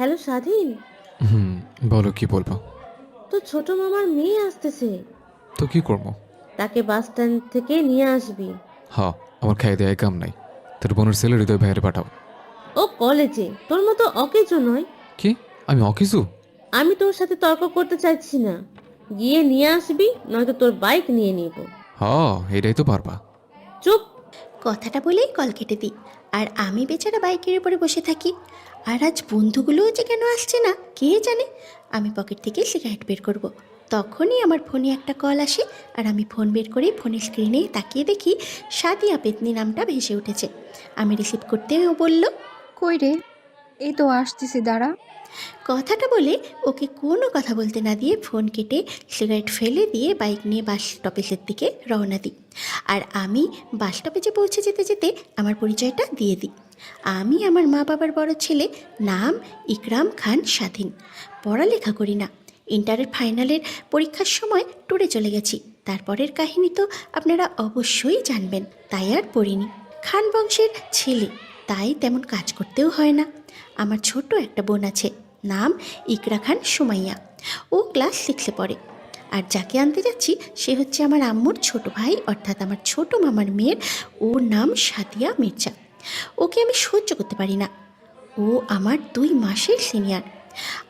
Hello স্বাধীন। হুম, বলো কি বলবো? তো ছোট মামার মেয়ে আসতেছে। তো কি করবো? তাকে বাস স্ট্যান্ড থেকে নিয়ে আসবি। হ্যাঁ, আমার খাই দেয় কাম নাই। তোর বোনের ছেলে হৃদয় ভাইয়ের পাঠাও। ও কলেজে, তোর মতো অকেজো নয়। কি? আমি অকিছু? আমি তোর সাথে তর্ক করতে চাইছি না। গিয়ে নিয়ে আসবি, নয়তো তোর বাইক নিয়ে নিব। হ্যাঁ, এটাই তো পারবা। চুপ। কথাটা বলেই কল কেটে দিই। আর আমি বেচারা বাইকের উপরে বসে থাকি। আর আজ বন্ধুগুলোও যে কেন আসছে না কে জানে। আমি পকেট থেকে সিগারেট বের করব। তখনই আমার ফোনে একটা কল আসে। আর আমি ফোন বের করে ফোনের স্ক্রিনে তাকিয়ে দেখি সাদিয়া পেতনি নামটা ভেসে উঠেছে। আমি রিসিভ করতেও বলল, কই রে? এই তো আসতেছি, দাঁড়া। কথাটা বলে ওকে কোনো কথা বলতে না দিয়ে ফোন কেটে সিগারেট ফেলে দিয়ে বাইক নিয়ে বাস স্টপেজের দিকে রওনা দিই। আর আমি বাস স্টপেজে পৌঁছে যেতে যেতে আমার পরিচয়টা দিয়ে দিই। আমি আমার মা বাবার বড় ছেলে, নাম ইকরাম খান স্বাধীন। পড়ালেখা করি না, ইন্টারের ফাইনালের পরীক্ষার সময় ট্যুরে চলে গেছি। তারপরের কাহিনী তো আপনারা অবশ্যই জানবেন, তাই আর পড়িনি। খান বংশের ছেলে, তাই তেমন কাজ করতেও হয় না। আমার ছোট একটা বোন আছে, নাম ইকরা খান সুমাইয়া। ও ক্লাস 6-এ পড়ে। আর যাকে আনতে যাচ্ছি সে হচ্ছে আমার আম্মুর ছোট ভাই, অর্থাৎ আমার ছোট মামার মেয়ের। ওর নাম সাদিয়া মির্জা। ওকে আমি সহ্য করতে পারি না। ও আমার 2 মাসের সিনিয়র।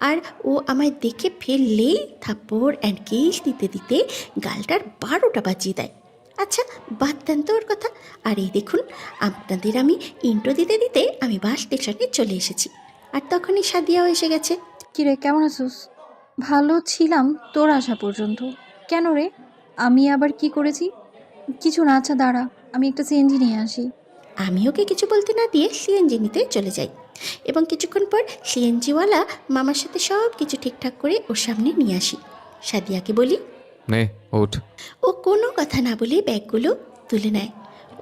আর ও আমায় দেখে ফেললেই থাপ্পড় অ্যান্ড কেস দিতে দিতে গালটার 12টা বাজিয়ে দেয়। আচ্ছা, বাদ দেন তো ওর কথা। আর এই দেখুন, আপনাদের আমি ইন্ট্রো দিতে দিতে আমি বাস স্টেশনে চলে এসেছি। আর তখনই সাদিয়াও এসে গেছে। কিরে, কেমন আছিস? ভালো ছিলাম তোর আসা পর্যন্ত। কেন রে? আমি আবার কি করেছি? কিছু না, আচ্ছা দাঁড়া, আমি একটা সিএনজি নিয়ে আসি। আমি ওকে কিছু বলতে না দিয়ে সিএনজি নিতে চলে যাই। এবং কিছুক্ষণ পর সিএনজিওয়ালা মামার সাথে সব কিছু ঠিকঠাক করে ওর সামনে নিয়ে আসি। সাদিয়াকে বলি। নে, ওঠ। ও কোনো কথা না বলে ব্যাগগুলো তুলে নেয়।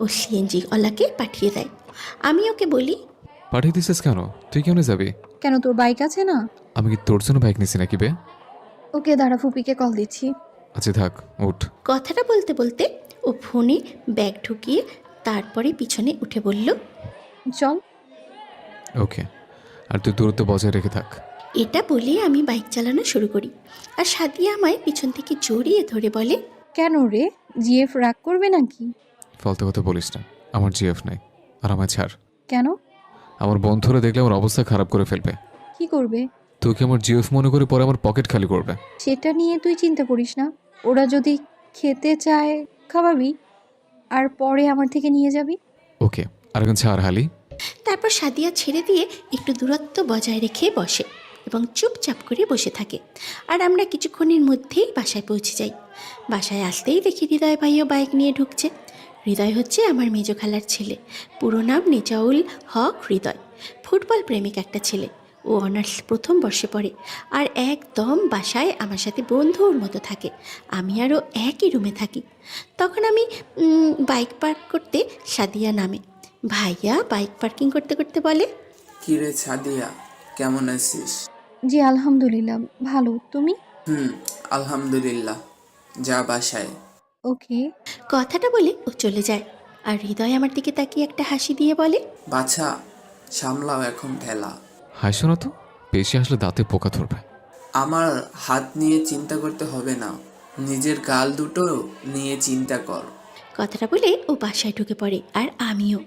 ও সিএনজিওয়ালাকে পাঠিয়ে দেয়। আমি ওকে বলি, পাঠিয়ে দিছিস কেন? তুই কেমনে যাবি? কেন, তোর বাইক আছে না? আমি কি তোর জন্য বাইক নিছি নাকি বে? ওকে দাঁড়া, ফুপিকে কল দিচ্ছি। আচ্ছা থাক, ওঠ। কথাটা বলতে বলতে ও ফোনে ব্যাগ ঢুকিয়ে তারপরে পিছনে উঠে বলল, চল। ওকে। আর তুই দূরত্ব বজায় রেখে থাক। এটা বলে আমি বাইক চালানো শুরু করি। আর সাদিয়া আমায় পিছন থেকে জড়িয়ে ধরে বলে, কেন রে? জিএফ রাগ করবে নাকি? ফালতু কথা বলিস না। আমার জিএফ নাই। আর আমায় ছাড়। কেন? আমার বন্ধুরা দেখলে আমার অবস্থা খারাপ করে ফেলবে। কি করবে? তোকে আমার জিএফ মনে করে পরে আমার পকেট খালি করবে। সেটা নিয়ে তুই চিন্তা করিস না। ওরা যদি খেতে চায় খাওয়াবি, আর পরে আমার থেকে নিয়ে যাবি। ওকে, আর এখন ছাড় হালি। তারপর সাদিয়া ছেড়ে দিয়ে একটু দূরত্ব বজায় রেখে বসে এবং চুপচাপ করে বসে থাকে। আর আমরা কিছুক্ষণের মধ্যেই বাসায় পৌঁছে যাই। বাসায় আসতেই দেখি হৃদয় ভাইও বাইক নিয়ে ঢুকছে। হৃদয় হচ্ছে আমার মেজো খালার ছেলে। পুরো নাম নেজাউল হক হৃদয়। ফুটবল প্রেমিক একটা ছেলে। ও অনার্স প্রথম বর্ষে পড়ে। আর একদম বাসায় আমার সাথে বন্ধুর মতো থাকে। আমি আরও একই রুমে থাকি। তখন আমি বাইক পার্ক করতে সাদিয়া নামে। ভাইয়া বাইক পার্কিং করতে করতে বলে, কিরে সাদিয়া, কেমন আছিস? জি আলহামদুলিল্লাহ, ভালো। তুমি? আলহামদুলিল্লাহ। যা বাসায়। ওকে। কথাটা বলে ও চলে যায়। আর হৃদয় আমার দিকে তাকিয়ে একটা হাসি দিয়ে বলে, বাছা, সামলাও এখন ঠেলা। হাসো না তো, বেশি আসলে দাঁতে পোকা ধরবে। আমার হাত নিয়ে চিন্তা করতে হবে না, নিজের গাল দুটো নিয়ে চিন্তা কর। কথাটা বলে ও বাসায় ঢুকে পড়ে। আর আমিও।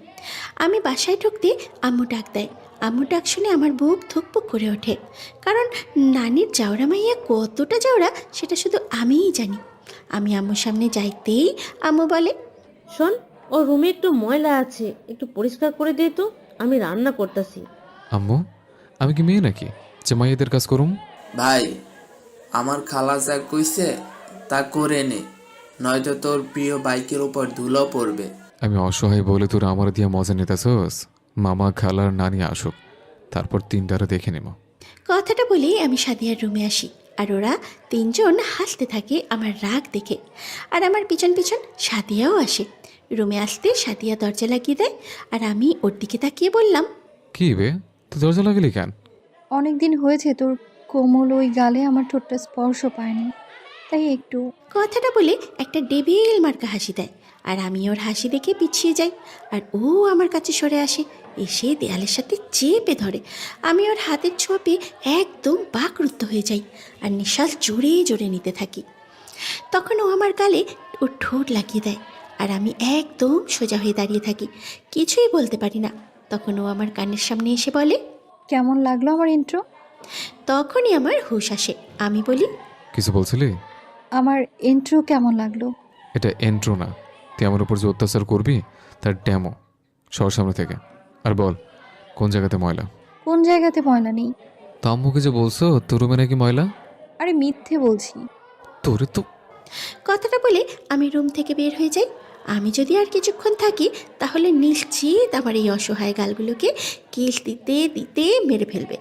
আমি বাসায় ঢুকতে আম্মু ডাক দেয়। আম্মু ডাক শুনে আমার বুক ধুকপুক করে ওঠে। কারণ নানির জাউরা মাইয়া কতটা জাউরা সেটা শুধু আমিই জানি। আমি আম্মুর সামনে যাইতেই আম্মু বলে, শোন, ও রুমে একটু ময়লা আছে, একটু পরিষ্কার করে দে তো। আমি রান্না করতেছি। আম্মু, আমি কি মেয়ে নাকি যে মাইয়াদের কাজ করুম? ভাই, আমার খালা যা কইছে তা করে নে, নয়তো তোর প্রিয় বাইকের উপর ধুলো পড়বে। আমি অসহায় বলে তোর আমার দিয়া মজা নিতেছস? মামা খালার নানি আসুক, তারপর তিনটারে দেখে নেব। কথাটা বলেই আমি সাদিয়ার রুমে আসি। আর ওরা তিনজন হাসতে থাকে আমার রাগ দেখে। আর আমার পিছন পিছন সাদিয়াও আসে। রুমে আসতে সাদিয়া দরজা লাগিয়ে দেয়। আর আমি ওর দিকে তাকিয়ে বললাম, কি বে, তুই দরজা লাগালি কেন? অনেক দিন হয়েছে তোর কোমল ওই গালে আমার ঠোঁটটা স্পর্শ পায়নি, তাই একটু। কথাটা বলে একটা ডেভিল মার্কা হাসি দেয়। আর আমি ওর হাসি দেখে পিছিয়ে যাই। আর ও আমার কাছে সরে আসে এসে দেয়ালের সাথে চেপে ধরে। আমি ওর হাতের ছোঁয়া একদম বাকরুদ্ধ হয়ে যাই আর নিঃশ্বাস জোরে জোরে নিতে থাকি। তখন ও আমার গালে ওর ঠোঁট লাগিয়ে দেয় আর আমি একদম সোজা হয়ে দাঁড়িয়ে থাকি, কিছুই বলতে পারি না। তখন ও আমার কানের সামনে এসে বলে। কেমন লাগলো আমার ইন্ট্রো? তখনই আমার হুঁশ আসে। আমি বলি, কিছু বলছিলি? আমার ইন্ট্রো কেমন লাগলো? এটা এন্ট্রো না, তুই আমার উপর যে অত্যাচার করবি তার ড্যামো। সর সামনে থেকে। আর বল, কোন জায়গাতে ময়লা? কোন জায়গাতে ময়লা নেই? তো আম্মুকে যে বলছো তোর রুমে নাকি ময়লা। আরে মিথ্যে বলছি। তোরে তো। কথাটা বলে আমি রুম থেকে বের হয়ে যাই। আমি যদি আর কিছুক্ষণ থাকি তাহলে নিশ্চিত আমার এই অসহায় গালগুলোকে কিস দিতে দিতে মেরে ফেলবে।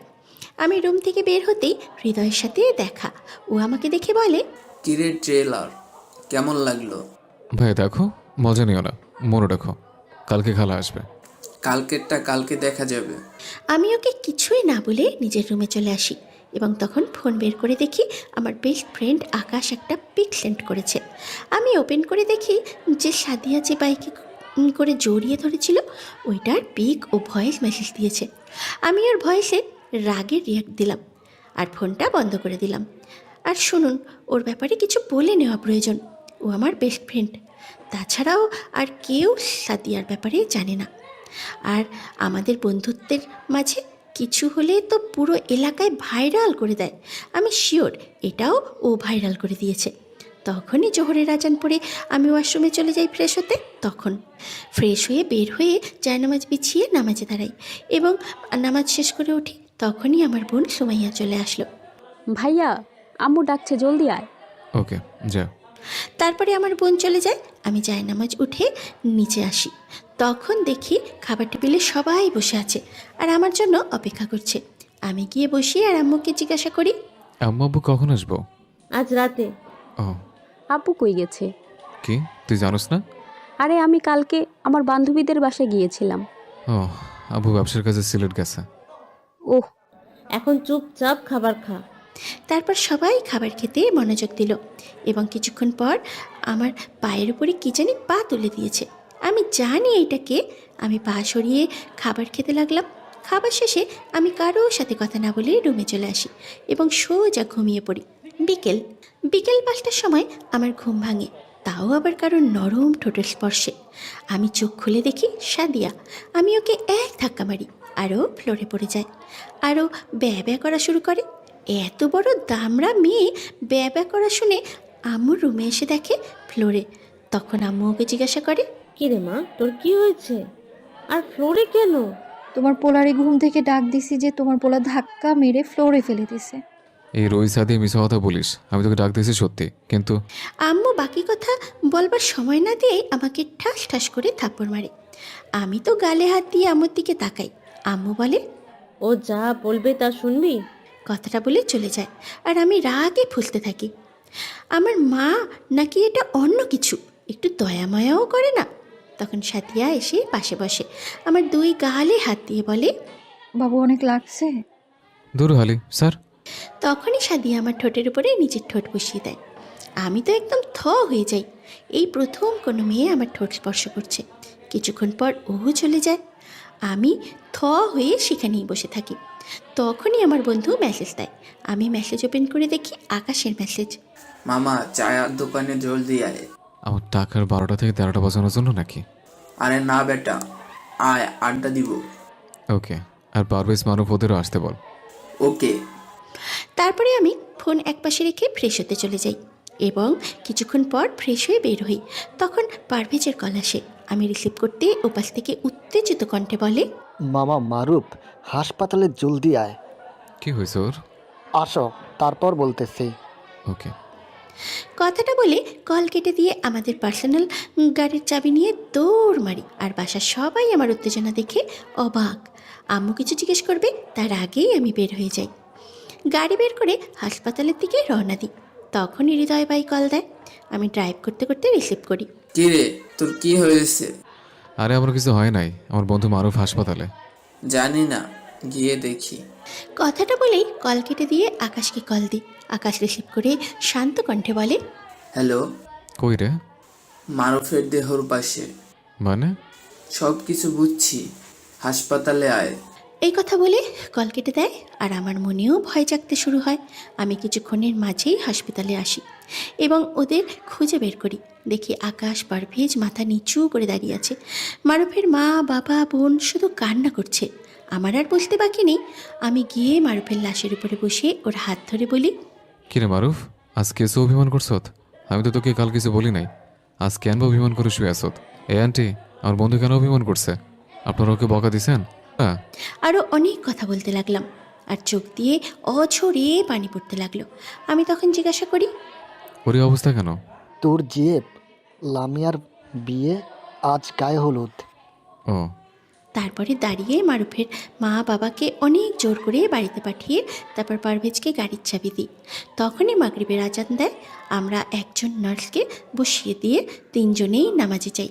আমি রুম থেকে বের হতেই হৃদয়ের সাথে দেখা। ও আমাকে দেখে বলে, কিরে ট্রেলার কেমন লাগলো? ভাই দেখো, মজা নিও না, মনে রাখো কালকে খালা আসবে। কালকেরটা কালকে দেখা যাবে। আমি ওকে কিছুই না বলে নিজের রুমে চলে আসি এবং তখন ফোন বের করে দেখি আমার বেস্ট ফ্রেন্ড আকাশ একটা পিক সেন্ড করেছে। আমি ওপেন করে দেখি যে সাদিয়া যে বাইকে করে জড়িয়ে ধরেছিল ওইটার পিক ও ভয়েস মেসেজ দিয়েছে। আমি ওর ভয়েসে রাগে রিয়াক্ট দিলাম আর ফোনটা বন্ধ করে দিলাম। আর শুনুন, ওর ব্যাপারে কিছু বলে নেওয়া প্রয়োজন। ও আমার বেস্ট ফ্রেন্ড, তাছাড়াও আর কেউ সাদিয়ার ব্যাপারে জানে না। আর আমাদের বন্ধুত্বের মাঝে কিছু হলে তো পুরো এলাকায় ভাইরাল করে দেয়। আমি শিওর এটাও ও ভাইরাল করে দিয়েছে। তখনই জোহরের আজান পড়ে আমি ওয়াশরুমে চলে যাই ফ্রেশ হতে। তখন ফ্রেশ হয়ে বের হয়ে জায়নামাজ বিছিয়ে নামাজে দাঁড়াই এবং নামাজ শেষ করে উঠি। তখনই আমার বোন সুমাইয়া চলে আসলো। ভাইয়া, আম্মু ডাকছে, জলদি আয়। ওকে যা। তারপরে আমার বোন চলে যায়। আমি জায়নামাজ উঠে নিচে আসি। তখন দেখি খাবার টেবিলে সবাই বসে আছে আর আমার জন্য অপেক্ষা করছে। আমি গিয়ে বসি আর আম্মুকে জিজ্ঞাসা করি, আম্মু আব্বু কখন আসবো? আজ রাতে। ও, আব্বু কই গেছে? কি তুই জানোস না? আরে আমি কালকে আমার বান্ধবীদের বাসায় গিয়েছিলাম। ও, আব্বু ব্যবসার কাজে সিলেট গেছে। ওহ, এখন চুপচাপ খাবার খা। তারপর সবাই খাবার খেতে মনোযোগ দিল এবং কিছুক্ষণ পর আমার পায়ের উপরে কি জানি পা তুলে দিয়েছে। আমি জানি এইটাকে। আমি পা সরিয়ে খাবার খেতে লাগলাম। খাবার শেষে আমি কারোর সাথে কথা না বলে রুমে চলে আসি এবং সোজা ঘুমিয়ে পড়ি। বিকেল 5টার সময় আমার ঘুম ভাঙে, তাও আবার কারোর নরম ঠোঁটের স্পর্শে। আমি চোখ খুলে দেখি সাদিয়া। আমি ওকে এক ধাক্কা মারি, আরও ফ্লোরে পড়ে যায়। আরও ব্যয় করা শুরু করে। এত বড় দামড়া মেয়ে ব্যয় করা শুনে আম্মু রুমে এসে দেখে ফ্লোরে। তখন আম্মু ওকে জিজ্ঞাসা করে, কিরে মা, তোর কি হয়েছে? আর ফ্লোরে কেন? তোমার পোলারে ঘুম থেকে ডাক দিছি যে তোমার পোলা ধাক্কা মেরে ফ্লোরে ফেলে দিছে। এই রইসা দিয়ে মিশা কথা বলিস, আমি তোকে ডাক দিয়েছি সত্যি, কিন্তু আম্মু বাকি কথা বলবার সময় না দিয়ে আমাকে ঠাস ঠাস করে থাপ্পড় মারে। আমি তো গালে হাত দিয়ে আম্মুর দিকে তাকাই। আম্মু বলে, ও যা বলবে তা শুনবি। কথাটা বলে চলে যায় আর আমি রাগে ফুঁসতে থাকি। আমার মা নাকি এটা অন্য কিছু, একটু দয়া মায়াও করে না। তখন সাদিয়া এসে পাশে বসে আমার 2 গালে হাত দিয়ে বলে, বাবু অনেক লাগছে। দূর হালি স্যার। তখনই সাদিয়া আমার ঠোঁটের উপরে নিজের ঠোঁট বসিয়ে দেয়। আমি তো একদম হয়ে যাই। এই প্রথম কোনো মেয়ে আমার ঠোঁট স্পর্শ করছে। কিছুক্ষণ পর ও চলে যায়। আমি হয়ে সেখানেই বসে থাকি। তখনই আমার বন্ধু মেসেজ দেয়। আমি মেসেজ ওপেন করে দেখি আকাশের মেসেজ। মামা চায়ের দোকানে জলদি আয়। আমার টাকার 12টা থেকে 13টা বাজানোর জন্য নাকি? আরে না বেটা, আয় আড্ডা দিব। ওকে, আর পারভেজ মারুফ ওদেরও আসতে বল। ওকে। তারপরে আমি ফোন একপাশে রেখে ফ্রেশ হতে চলে যাই এবং কিছুক্ষণ পর ফ্রেশ হয়ে বের হই। তখন পারভেজের কল আসে। আমি রিসিভ করতে ওপাশ থেকে উত্তেজিত কণ্ঠে বলে, মামা মারুফ, হাসপাতালে জলদি আয়। কি হয়েছে ওর? আসো, তারপর বলতেছি। ওকে। কথাটা বলে কল কেটে দিয়ে আমাদের পার্সোনাল গাড়ির চাবি নিয়ে দৌড় মারি। আর বাসার সবাই আমার উত্তেজনা দেখে অবাক। আম্মু কিছু জিজ্ঞেস করবে তার আগেই আমি বের হয়ে যাই। গাড়ি বের করে হাসপাতালের দিকে রওনা দিই। তখনই হৃদয় ভাই কল দেয়। আমি ড্রাইভ করতে করতে রিসিভ করি। কিরে তোর কি হয়েছে? আরে আমার কিছু হয় নাই, আমার বন্ধু মারুফ হাসপাতালে। জানি না, গিয়ে দেখি। কথাটা বলেই কল কেটে দিয়ে আকাশকে কল দিই। আকাশ রিসিভ করে শান্ত কণ্ঠে বলে, হ্যালো। কই রে? মারুফের দেহর পাশে। মানে? সব কিছু বুঝছি, হাসপাতালে আয়। এই কথা বলে কল কেটে দেয় আর আমার মনেও ভয় জাগতে শুরু হয়। আমি কিছুক্ষণের মাঝেই হাসপাতালে আসি এবং ওদের খুঁজে বের করি। দেখি আকাশ পারভেজ মাথা নিচু করে দাঁড়িয়ে আছে। মারুফের মা, বাবা, বোন শুধু কান্না করছে। আমার আর বসতে বাকি নেই। আমি গিয়ে মারুফের লাশের উপরে বসে ওর হাত ধরে বলি, কিরে মারুফ, আজ কেসে অভিমান করছত? আমি তো তোকে কাল কিছু বলি নাই, আজ কেন বা অভিমান করে শুয়ে আসত? এ আন্টি, আমার বন্ধু কেন অভিমান করছে? আপনারা ওকে বকা দিছেন? হ্যাঁ। আরও অনেক কথা বলতে লাগলাম আর চোখ দিয়ে অঝরে পানি পড়তে লাগলো। আমি তখন জিজ্ঞাসা করি, ওর এই অবস্থা কেন? তোর জিয়েপ লামিয়ার বিয়ে আজ গায়ে হলুদ। ও, তারপরে দাঁড়িয়ে মারুফের মা বাবাকে অনেক জোর করে বাড়িতে পাঠিয়ে তারপর পারভেজকে গাড়ির চাবি দিই। তখনই মাগরিবের আজান দেয়। আমরা একজন নার্সকে বসিয়ে দিয়ে তিনজনেই নামাজে যাই।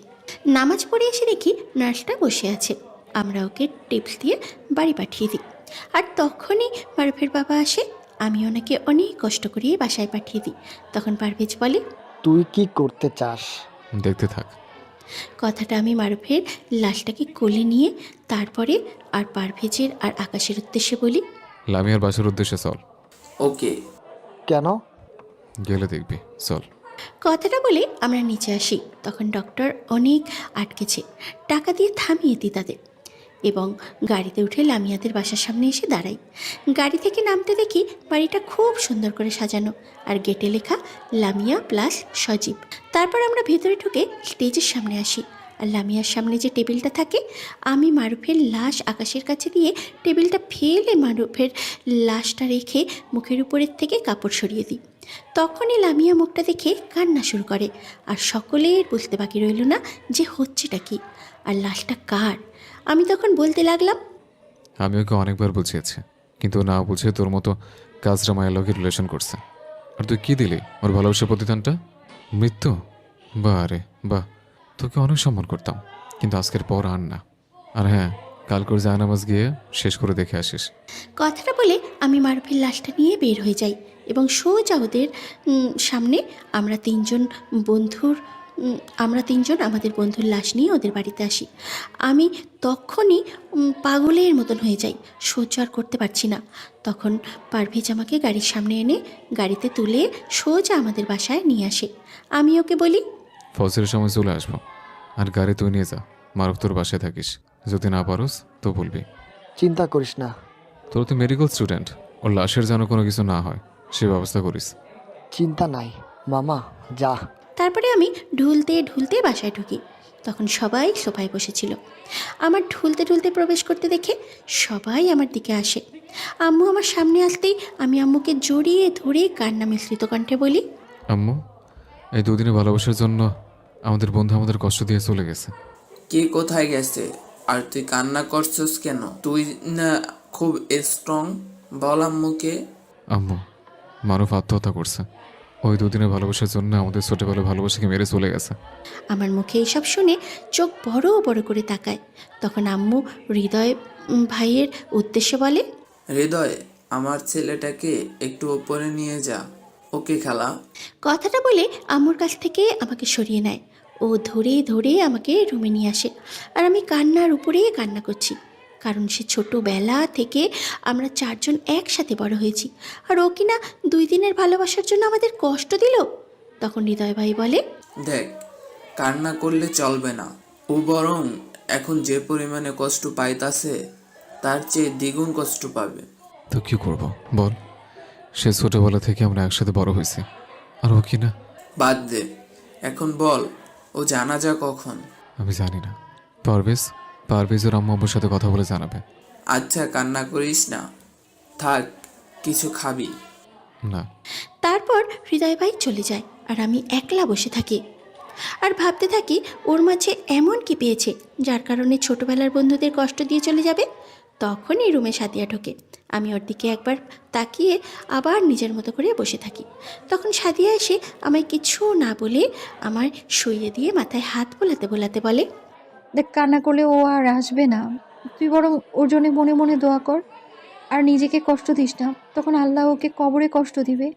নামাজ পড়ে এসে দেখি নার্সটা বসে আছে। আমরা ওকে টিপস দিয়ে বাড়ি পাঠিয়ে দিই। আর তখনই মারুফের বাবা আসে। আমি ওনাকে অনেক কষ্ট করিয়ে বাসায় পাঠিয়ে দিই। তখন পারভেজ বলে, তুই কি করতে চাস? দেখতে থাক। কথাটা আমি মারুফের লাশটাকে কোলে নিয়ে তারপরে আর পারভেজের আর আকাশের উদ্দেশ্যে বলি, লামিয়ার বাসার উদ্দেশ্যে চল। ওকে। কেন? গেলে দেখবি, চল। কথাটা বলে আমরা নিচে আসি। তখন ডক্টর অনেক আটকেছে। টাকা দিয়ে থামিয়ে দিই তাদের এবং গাড়িতে উঠে লামিয়াদের বাসার সামনে এসে দাঁড়াই। গাড়ি থেকে নামতে দেখি বাড়িটা খুব সুন্দর করে সাজানো আর গেটে লেখা লামিয়া প্লাস সজীব। তারপর আমরা ভেতরে ঢুকে স্টেজের সামনে আসি। আর লামিয়ার সামনে যে টেবিলটা থাকে, আমি মারুফের লাশ আকাশের কাছে দিয়ে টেবিলটা ফেলে মারুফের লাশটা রেখে মুখের উপরের থেকে কাপড় সরিয়ে দিই। তখনই লামিয়া মুখটা দেখে কান্না শুরু করে আর সকলের বুঝতে বাকি রইল না যে হচ্ছেটা কি আর লাশটা কার। আমি তখন বলতে লাগলাম, আমি ওকে অনেকবার বুঝিয়েছি, কিন্তু ও না বুঝে তোর মতো কাজরা মায়ের লোকের রিলেশন করছে। আর তুই কি দিলি ওর ভালোবাসার প্রতিদানটা? মৃত্যু? বাহ রে বাহ, তোকে অনেক সম্মান করতাম, কিন্তু আজকের পর আর না। আর হ্যাঁ, কাল করে জায়নামাজ গিয়ে শেষ করে দেখে আসিস। কথাটা বলে আমি মারুফের লাশটা নিয়ে বের হয়ে যাই এবং সোজা ওদের সামনে আমরা তিনজন আমাদের বন্ধুর লাশ নিয়ে ওদের বাড়িতে আসি। আমি তখনই পাগলের মতন হয়ে যাই, সহ্য আর করতে পারছি না। তখন পারভেজ আমাকে গাড়ির সামনে এনে গাড়িতে তুলে সোজা আমাদের বাসায় নিয়ে আসে। আমি ওকে বলি, ফজরের সময় চলে আসবো, আর গাড়ি তুই নিয়ে যা। মারুফ তোর বাসায় থাকিস, যদি না পারোস তো বলবি। চিন্তা করিস না। তোর তো মেডিকেল স্টুডেন্ট, ওর লাশের যেন কোনো কিছু না হয় সে ব্যবস্থা করিস। চিন্তা নাই মামা, যা। তারপরে আমি ঢুলতে ঢুলতে বাসায় ঢুকি। তখন সবাই সোফায় বসেছিল। আমার ঢুলতে ঢুলতে প্রবেশ করতে দেখে সবাই আমার দিকে আসে। আম্মু আমার সামনে আসতেই আমি আম্মুকে জড়িয়ে ধরে কান্না মিশ্রিত কণ্ঠে বলি, আম্মু, এই দুদিনে ভালোবাসার জন্য আমাদের বন্ধু আমাদের কষ্ট দিয়ে চলে গেছে। কে কোথায় গেছে আর তুই কান্না করছস কেন? তুই না খুব স্ট্রং, বল আম্মুকে। আম্মু, মারুফ আত্মহত্যা করছে। ওই দুদিনের ভালোবাসার জন্য আমাদের ছোটবেলার ভালোবাসাকে মেরে চলে গেছে। আমার মুখে এইসব শুনে চোখ বড় বড় করে তাকায়। তখন আম্মু হৃদয় ভাইয়ের উদ্দেশ্যে বলে, হৃদয়, আমার ছেলেটাকে একটু ওপরে নিয়ে যা। ওকে খালা। কথাটা বলে আম্মুর কাছ থেকে আমাকে সরিয়ে নেয়। ও ধরে ধরে আমাকে রুমে নিয়ে আসে আর আমি কান্নার উপরে কান্না করছি, কারণ সে ছোটোবেলা থেকে আমরা চারজন একসাথে বড় হয়েছি আর ও কিনা 2 দিনের ভালোবাসার জন্য আমাদের কষ্ট দিল। তখন হৃদয় ভাই বলে, দেখ, কান্না করলে চলবে না। ও বরং এখন যে পরিমাণে কষ্ট পাইতাছে তার চেয়ে দ্বিগুণ কষ্ট পাবে। তো কি করব বল? সে ছোটবেলা থেকে আমরা একসাথে বড় হয়েছি, আর ও কি না? বাদ দে, এখন বল ও জানাজা কখন? আমি জানি না। পারভেজের আম্মু আব্বুর সাথে কথা বলে জানাবে। আচ্ছা, কান্না করিস না, থাক, কিছু খাবি? না। তারপর হৃদয় ভাই চলে যায় আর আমি একলা বসে থাকি আর ভাবতে থাকি ওর মাঝে এমন কি পেয়েছে যার কারণে ছোটবেলার বন্ধুদের কষ্ট দিয়ে চলে যাবে। তখনই রুমে সাদিয়া ঢোকে। আমি ওর দিকে একবার তাকিয়ে আবার নিজের মতো করে বসে থাকি। তখন সাদিয়া এসে আমায় কিছু না বলে আমার শুইয়ে দিয়ে মাথায় হাত বোলাতে বোলাতে বলে, দেখ, কান্না করলে ও আর আসবে না। তুই বরং ওর জন্য মনে মনে দোয়া কর আর নিজেকে কষ্ট দিস না, তখন আল্লাহ ওকে কবরে কষ্ট দিবে।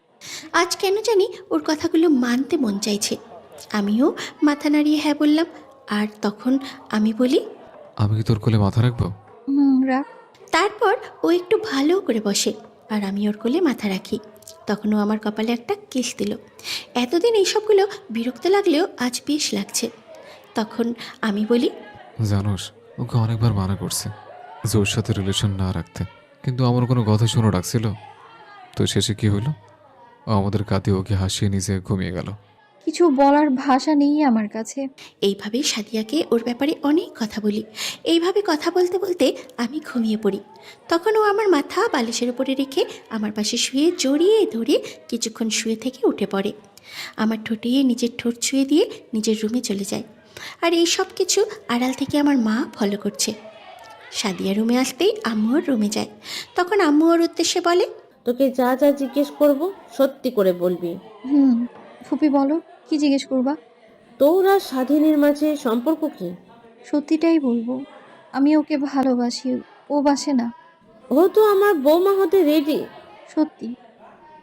আজ কেন জানি ওর কথাগুলো মানতে মন চাইছে। আমিও মাথা নাড়িয়ে হ্যাঁ বললাম। আর তখন আমি বলি, আমি কি তোর কোলে মাথা রাখবো? রাখ। তারপর ও একটু ভালো করে বসে আর আমি ওর কোলে মাথা রাখি। তখন ও আমার কপালে একটা কিস দিল। এতদিন এইসবগুলো বিরক্ত লাগলেও আজ বেশ লাগছে। তখন আমি বলি, জানোস, ওকে অনেকবার মানা করছে যে ওর সাথে রিলেশন না রাখতে, কিন্তু আমার কোনো কথা শুনে রাখছিল। তো শেষে কি হলো? ও আমাদের কাঁদে ওকে হাসিয়ে নিজে ঘুমিয়ে গেল। কিছু বলার ভাষা নেই আমার কাছে। এইভাবেই সাদিয়াকে ওর ব্যাপারে অনেক কথা বলি। এইভাবে কথা বলতে বলতে আমি ঘুমিয়ে পড়ি। তখন ও আমার মাথা বালিশের উপরে রেখে আমার পাশে শুয়ে জড়িয়ে ধরে কিছুক্ষণ শুয়ে থেকে উঠে পড়ে। আমার ঠোঁটে নিজের ঠোঁট ছুঁয়ে দিয়ে নিজের রুমে চলে যায়। আর এই সব কিছু আড়াল থেকে আমার মা ফলো করছে। সাদিয়া রুমে আসতেই আম্মু ওর রুমে যায়। তখন আম্মু ওর উদ্দেশ্যে বলে, তোকে যা যা জিজ্ঞেস করব সত্যি করে বলবি। ফুপি বলো, কি জিজ্ঞেস করবা? তোর আর স্বাধীনের মাঝে সম্পর্ক কি? সত্যিটাই বলবো। আমি ওকে ভালোবাসি, ও বাসে না। ও তো আমার বৌমা হতে রেডি। সত্যি?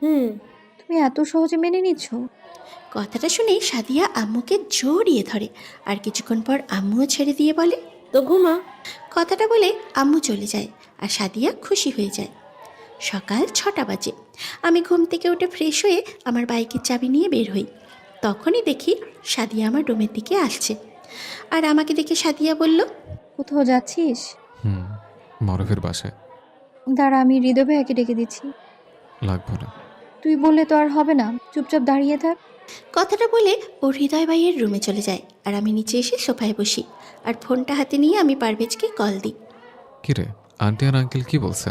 হুম। তুমি এত সহজে মেনে নিচ্ছ? কথাটা শুনে সাদিয়া আম্মুকে জড়িয়ে ধরে আর কিছুক্ষণ পর আম্মুও ছেড়ে দিয়ে বলে, তো ঘুমা। কথাটা বলে আম্মু চলে যায় আর সাদিয়া খুশি হয়ে যায়। সকাল 6টা বাজে। আমি ঘুম থেকে উঠে ফ্রেশ হয়ে আমার বাইকের চাবি নিয়ে বের হই। তখনই দেখি সাদিয়া আমার রুমের দিকে আসছে। আর আমাকে দেখে সাদিয়া বলল, কোথাও যাচ্ছিস? মারুফের বাসায়। দাঁড়া, আমি হৃদয় ভাইয়াকে ডেকে দিচ্ছি। লাগবো না। তুই বললে তো আর হবে না, চুপচাপ দাঁড়িয়ে থাক। কথাটা বলে ও হৃদয় ভাইয়ের রুমে চলে যায় আর আমি নিচে এসে সোফায় বসি আর ফোনটা হাতে নিয়ে আমি পারভেজকে কল দিই। কিরে, আন্টি আর আঙ্কেল কি বলছে?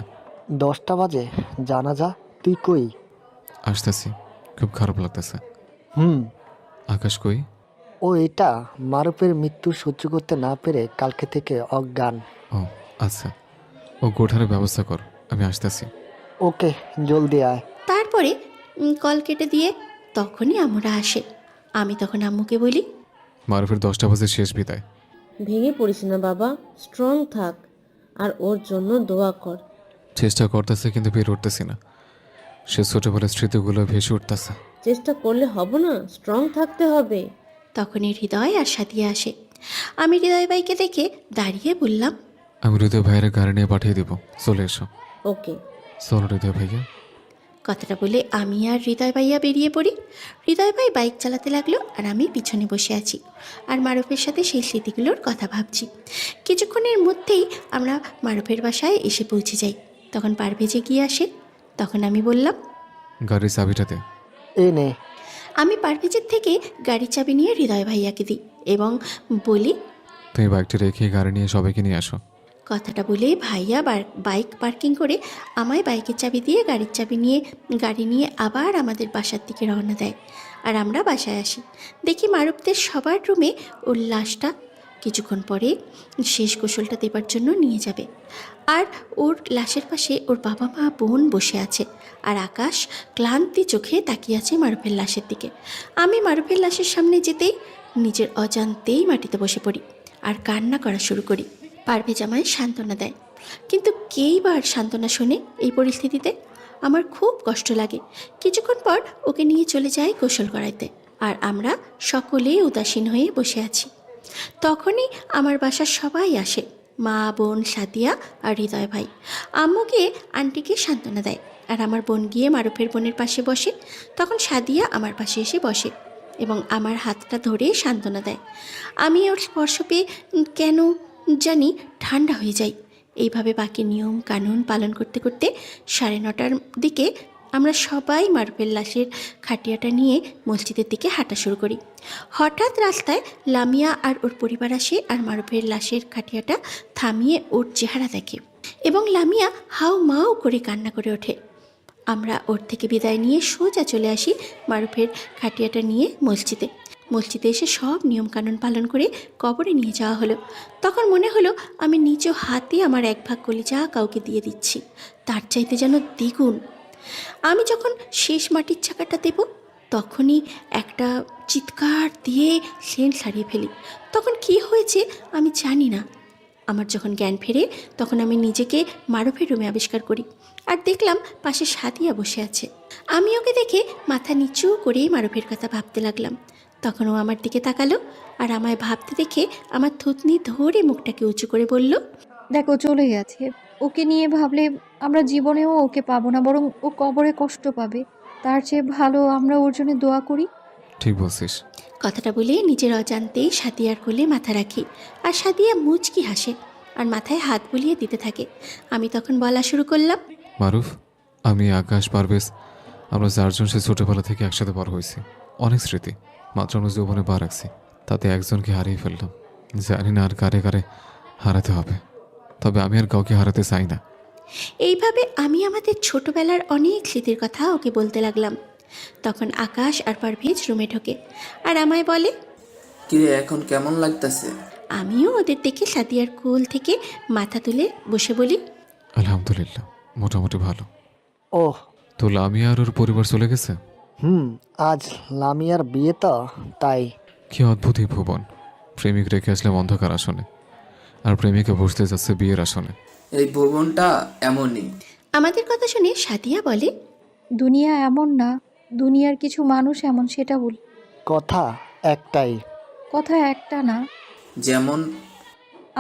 10টা বাজে, জানাজা। তুই কই? আসতেছি, খুব খারাপ লাগতেছে। হুম। আকাশ কই? ও এটা মারুফের মৃত্যু সহ্য করতে না পেরে কালকে থেকে অজ্ঞান। ও আচ্ছা, ও গোঠানের ব্যবস্থা কর, আমি আসতেছি। ওকে, জলদি আয়। তারপরে কল কেটে দিয়ে তখনই আম্মুরা আসে। আমি তখন আম্মুকে বলি, মারুফের 10টা বাজে শেষ বিদায়। ভেঙে পড়িস না বাবা, স্ট্রং থাক আর ওর জন্য দোয়া কর। চেষ্টা করতেছে কিন্তু পেরে উঠতেছি না। সে ছোটবেলার স্মৃতিগুলো ভেসে উঠতেছে। চেষ্টা করলে হবে না, স্ট্রং থাকতে হবে। তখনই হৃদয় আর সাথিয়া আসে। আমি হৃদয় ভাইকে দেখে দাঁড়িয়ে বললাম, আমি হৃদয় ভাইয়ের গাড়ি নিয়ে পাঠিয়ে দিব, চলে এসো। ওকে। চলো হৃদয় ভাইয়া। কথাটা বলে আমি আর হৃদয় ভাইয়া বেরিয়ে পড়ি। হৃদয় ভাই বাইক চালাতে লাগলো আর আমি পিছনে বসে আছি আর মারুফের সাথে সেই স্মৃতিগুলোর কথা ভাবছি। কিছুক্ষণের মধ্যেই আমরা মারুফের বাসায় এসে পৌঁছে যাই। তখন পারভেজে গিয়ে আসে। তখন আমি বললাম, গাড়ির চাবিটা দে। এই নে। আমি পারভেজের থেকে গাড়ির চাবি নিয়ে হৃদয় ভাইয়াকে দিই এবং বলি, তুমি বাইকটা রেখে গাড়ি নিয়ে সবাইকে নিয়ে আসো। কথাটা বলে ভাইয়া বাইক পার্কিং করে আমায় বাইকের চাবি দিয়ে গাড়ির চাবি নিয়ে গাড়ি নিয়ে আবার আমাদের বাসার দিকে রওনা দেয়। আর আমরা বাসায় আসি, দেখি মারুফদের সবার রুমে ওর লাশটা কিছুক্ষণ পরে শেষ গোসলটা দেবার জন্য নিয়ে যাবে। আর ওর লাশের পাশে ওর বাবা মা বোন বসে আছে আর আকাশ ক্লান্তি চোখে তাকিয়ে আছে মারুফের লাশের দিকে। আমি মারুফের লাশের সামনে যেতেই নিজের অজান্তেই মাটিতে বসে পড়ি আর কান্না করা শুরু করি। পারভেজ আমায় সান্ত্বনা দেয়, কিন্তু কেই বা সান্ত্বনা শোনে এই পরিস্থিতিতে? আমার খুব কষ্ট লাগে। কিছুক্ষণ পর ওকে নিয়ে চলে যাই গোসল করাইতে আর আমরা সকলেই উদাসীন হয়ে বসে আছি। তখনই আমার বাসার সবাই আসে, মা বোন সাদিয়া আর হৃদয় ভাই। আম্মু গিয়ে আন্টিকে সান্ত্বনা দেয় আর আমার বোন গিয়ে মারুফের বোনের পাশে বসে। তখন সাদিয়া আমার পাশে এসে বসে এবং আমার হাতটা ধরে সান্ত্বনা দেয়। আমি ওর স্পর্শ পেয়ে কেন জানি ঠান্ডা হয়ে যাই। এইভাবে বাকি নিয়ম কানুন পালন করতে করতে 9:30টার দিকে আমরা সবাই মারুফের লাশের খাটিয়াটা নিয়ে মসজিদের দিকে হাঁটা শুরু করি। হঠাৎ রাস্তায় লামিয়া আর ওর পরিবার আসে আর মারুফের লাশের খাটিয়াটা থামিয়ে ওর চেহারা দেখে এবং লামিয়া হাউ মাউ করে কান্না করে ওঠে। আমরা ওর থেকে বিদায় নিয়ে সোজা চলে আসি মারুফের খাটিয়াটা নিয়ে মসজিদে এসে সব নিয়মকানুন পালন করে কবরে নিয়ে যাওয়া হলো। তখন মনে হলো আমি নিজ হাতে আমার 1 ভাগ কলিজা কাউকে দিয়ে দিচ্ছি, তার চাইতে যেন দ্বিগুণ। আমি যখন শেষ মাটির চাকাটা দেব তখনই একটা চিৎকার দিয়ে সেন্ট হারিয়ে ফেলি। তখন কি হয়েছে আমি জানি না। আমার যখন জ্ঞান ফেরে তখন আমি নিজেকে মারুফের রুমে আবিষ্কার করি আর দেখলাম পাশে সাদিয়া বসে আছে। আমি ওকে দেখে মাথা নিচু করে মারুফের কথা ভাবতে লাগলাম। তখন ও আমার দিকে তাকালো আর আমায় ভাবতে দেখে আমার থুতনি ধরে মুখটাকে উঁচু করে বলল, দেখো চলে গেছে, ওকে নিয়ে ভাবলে আমরা জীবনেও ওকে পাবো না, বরং ও কবরে কষ্ট পাবে। তার চেয়ে ভালো আমরা ওর জন্য দোয়া করি। ঠিক বলছিস। কথাটা বলে নিজের অজান্তেই সাদিয়ার কোলে মাথা রাখি, আর সাদিয়া মুচকি হাসে আর মাথায় হাত বুলিয়ে দিতে থাকে। আমি তখন বলা শুরু করলাম, মারুফ, আমি, আকাশ, পারভেজ, আমরা চারজন সে ছোটবেলা থেকে একসাথে বড় হয়েছি। অনেক স্মৃতি, মাত্র আমরা যৌবনে পা রাখছি, তাতে একজনকে হারিয়ে ফেললাম। জানি না আর কারে কারে হারাতে হবে, তবে আমি আর কাউকে হারাতে চাই না। এইভাবে আমি আমাদের ছোটবেলার অনেক স্মৃতির কথা ওকে বলতে লাগলাম। তখন আকাশ আর পারভেজ রুমে ঢোকে আর আমায় বলে, কিরে এখন কেমন লাগতেছে? আমিও ওদের দেখে সাদিয়ার কোল থেকে মাথা তুলে বসে বলি, আলহামদুলিল্লাহ, মোটামুটি ভালো। ওহ, তো লামিয়া আর ওর পরিবার চলে গেছে? আজ লামিয়ার বিয়ে তো, তাই। কি অদ্ভুত এই ভুবন! প্রেমিক রেখে আসলাম অন্ধকার আসনে, আর প্রেমিকা বসতে যাচ্ছে বিয়ের আসনে। এই ভুবনটা এমনই। আমাদের কথা শুনে সাদিয়া বলে, দুনিয়া এমন না, দুনিয়ার কিছু মানুষ এমন, সেটা বল। কথা একটাই। কথা একটা না, যেমন?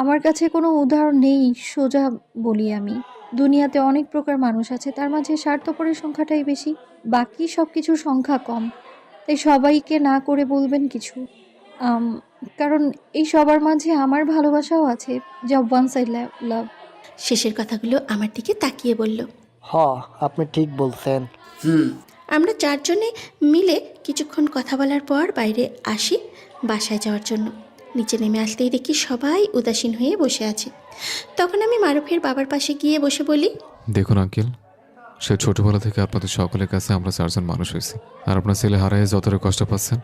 আমার কাছে কোনো উদাহরণ নেই, সোজা বলি আমি। দুনিয়াতে অনেক প্রকার মানুষ আছে, তার মাঝে স্বার্থপরের সংখ্যাটাই বেশি, বাকি সব কিছুর সংখ্যা কম। তাই সবাইকে না করে বলবেন কিছু। কারণ এই সবার মাঝে আমার ভালোবাসাও আছে, যা ওয়ান সাইড লাভ। শেষের কথাগুলো আমার দিকে তাকিয়ে বলল। আপনি ঠিক বলছেন। আমরা চারজনে মিলে কিছুক্ষণ কথা বলার পর বাইরে আসি বাসায় যাওয়ার জন্য। নিচে নেমে আসতেই দেখি সবাই উদাসীন হয়ে বসে আছে। তখন আমি মারুফের বাবার পাশে গিয়ে বসে বলি, দেখুন আঙ্কেল, সে ছোটবেলা থেকে আপনাদের সকলের কাছে আমরা চারজন মানুষ হয়েছি, আর আপনার ছেলে হারায় যতটা কষ্ট পাচ্ছেন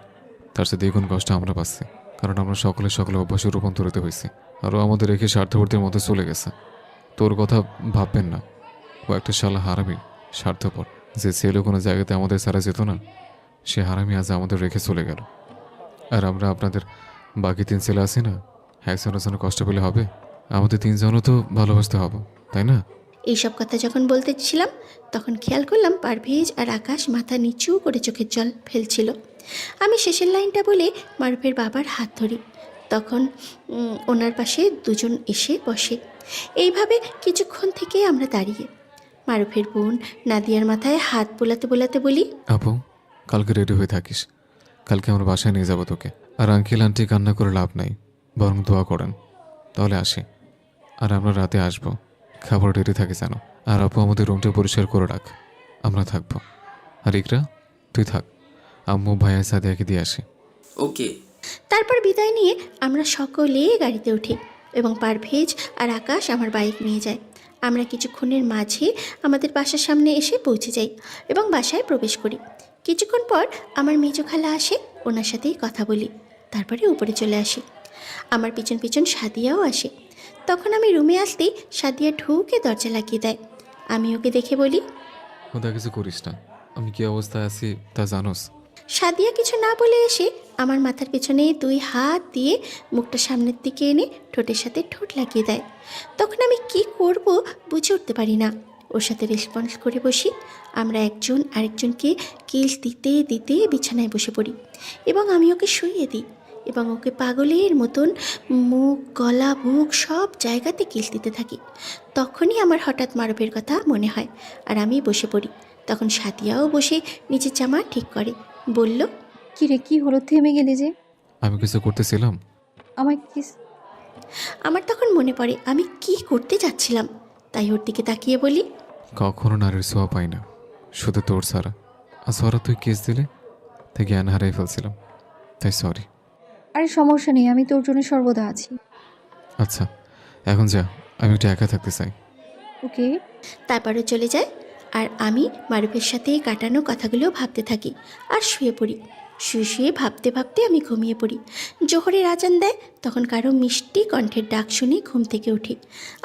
তার চেয়ে দ্বিগুণ কষ্ট আমরা পাচ্ছি, কারণ আমরা সকলে অভ্যাসে রূপান্তরিত হয়েছি, আরও আমাদের রেখে স্বার্থপরদের মধ্যে চলে গেছে। তোর কথা ভাববেন না, ও একটা শালা হারামি, স্বার্থপর। যে ছেলে কোনো জায়গাতে আমাদের ছাড়া যেত না, সে হারামি আজ আমাদের রেখে চলে গেল। আর আমরা আপনাদের বাকি 3 ছেলে আছি না, একজনের জন্য কষ্ট পেলে হবে? আমাদের 3জনও তো ভালোবাসতে হবে, তাই না? এইসব কথা যখন বলতেছিলাম তখন খেয়াল করলাম পারভেজ আর আকাশ মাথা নিচু করে চোখের জল ফেলছিল। আমি শেষের লাইনটা বলে মারুফের বাবার হাত ধরি। তখন ওনার পাশে দুজন এসে বসে। এইভাবে কিছুক্ষণ থেকে আমরা দাঁড়িয়ে। মারুফের বোন নাদিয়ার মাথায় হাত বোলাতে বোলাতে বলি, আপু, কালকে রেডি হয়ে থাকিস, কালকে আমরা বাসায় নিয়ে যাবো তোকে। আর আঙ্কেল আন্টি কান্না করে লাভ নাই, বরং দোয়া করেন। তাহলে আসি, আর আমরা রাতে আসবো, খাবার রেডি থাকে যেন। আর আপু আমাদের রুমটা পরিষ্কার করে রাখ, আমরা থাকবো। আর ইকরা, তুই থাক, আম্মু ভাইয়া সাদিয়াকে দিয়ে আসি। ওকে। তারপর বিদায় নিয়ে আমরা সকলে গাড়িতে উঠি এবং পারভেজ আর আকাশ আমার বাইক নিয়ে যায়। আমরা কিছুক্ষণের মাঝে আমাদের বাসার সামনে এসে পৌঁছে যাই এবং বাসায় প্রবেশ করি। কিছুক্ষণ পর আমার মেজো খালা আসে, ওনার সাথেই কথা বলি, তারপরে উপরে চলে আসি। আমার পিছন পিছন সাদিয়াও আসে। তখন আমি রুমে আসতেই সাদিয়া ঢুকে দরজা লাগিয়ে দেয়। আমি ওকে দেখে বলি, ওটা কিছু করিস না, আমি কি অবস্থায় আছি তা জানোস। সাদিয়া কিছু না বলে এসে আমার মাথার পেছনে 2 হাত দিয়ে মুখটা সামনের দিকে এনে ঠোঁটের সাথে ঠোঁট লাগিয়ে দেয়। তখন আমি কি করব বুঝে উঠতে পারি না। ওর সাথে রেসপন্স করে বসি। আমরা একজন আরেকজনকে কিস দিতে দিতে বিছানায় বসে পড়ি এবং আমি ওকে শুইয়ে দিই এবং ওকে পাগলের মতন মুখ, গলা, বুক সব জায়গাতে কিস দিতে থাকি। তখনই আমার হঠাৎ মারুফের কথা মনে হয় আর আমি বসে পড়ি। তখন সাদিয়াও বসে নিচের জামা ঠিক করে, বলল, কি রে, কি হলো, থেমে গেলি যে? আমি কিছু করতেছিলাম। আমায় কিস। আমার তখন মনে পড়ে আমি কি করতে যাচ্ছিলাম, তাই ওর দিকে তাকিয়ে বলি, কখনো নারীর ছোঁয়া পাই না, শুধু তোর ছাড়া। আর সরা তুই কেস দিলে, তাই জ্ঞান হারিয়ে ফেলছিলাম, তাই সরি। আরে সমস্যা নেই, আমি তোর জন্য সর্বদা আছি। আচ্ছা, এখন যা, আমি একটু একা থাকতে চাই। ওকে। তারপরে চলে যায় আর আমি মারুফের সাথে কাটানো কথাগুলো ভাবতে থাকি আর শুয়ে পড়ি। শুয়ে শুয়ে ভাবতে ভাবতে আমি ঘুমিয়ে পড়ি। জোহরের আজান দেয়, তখন কারো মিষ্টি কণ্ঠের ডাক শুনে ঘুম থেকে উঠি।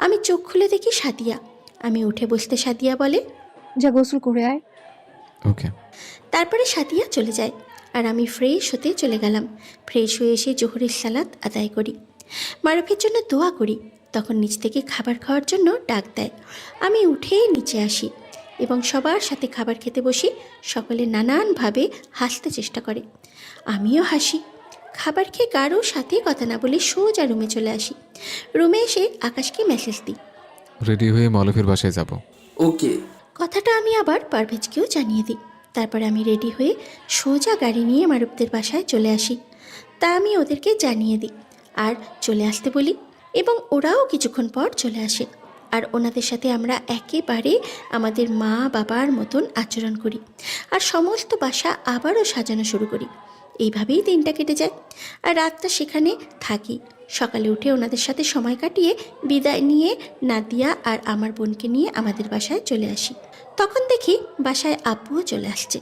আমি চোখ খুলে দেখি সাদিয়া। আমি উঠে বসতে সাদিয়া বলে, যা গোসল করে আয়। ওকে। তারপরে সাদিয়া চলে যায় আর আমি ফ্রেশ হতে চলে গেলাম। ফ্রেশ হয়ে এসে জোহরের সালাত আদায় করি, মারুফের জন্য দোয়া করি। তখন নিচ থেকে খাবার খাওয়ার জন্য ডাক দেয়। আমি উঠে নিচে আসি এবং সবার সাথে খাবার খেতে বসি। সকলে নানানভাবে হাসতে চেষ্টা করে, আমিও হাসি। খাবার খেয়ে কারোর সাথে কথা না বলে সোজা রুমে চলে আসি। রুমে এসে আকাশকে মেসেজ দিই। রেডি হয়ে মালকের বাসায় যাব। ওকে। কথাটা আমি আবার পারভেজকেও জানিয়ে দিই। তারপরে আমি রেডি হয়ে সোজা গাড়ি নিয়ে মারুফদের বাসায় চলে আসি। তা আমি ওদেরকে জানিয়ে দিই আর চলে আসতে বলি, এবং ওরাও কিছুক্ষণ পর চলে আসে। আর ওনাদের সাথে আমরা একেবারে আমাদের মা বাবার মতন আচরণ করি আর সমস্ত বাসা আবারও সাজানো শুরু করি। এইভাবেই দিনটা কেটে যায় আর রাতটা সেখানে থাকি। সকালে উঠে ওনাদের সাথে সময় কাটিয়ে বিদায় নিয়ে নাদিয়া আর আমার বোনকে নিয়ে আমাদের বাসায় চলে আসি। তখন দেখি বাসায় আব্বুও চলে আসছে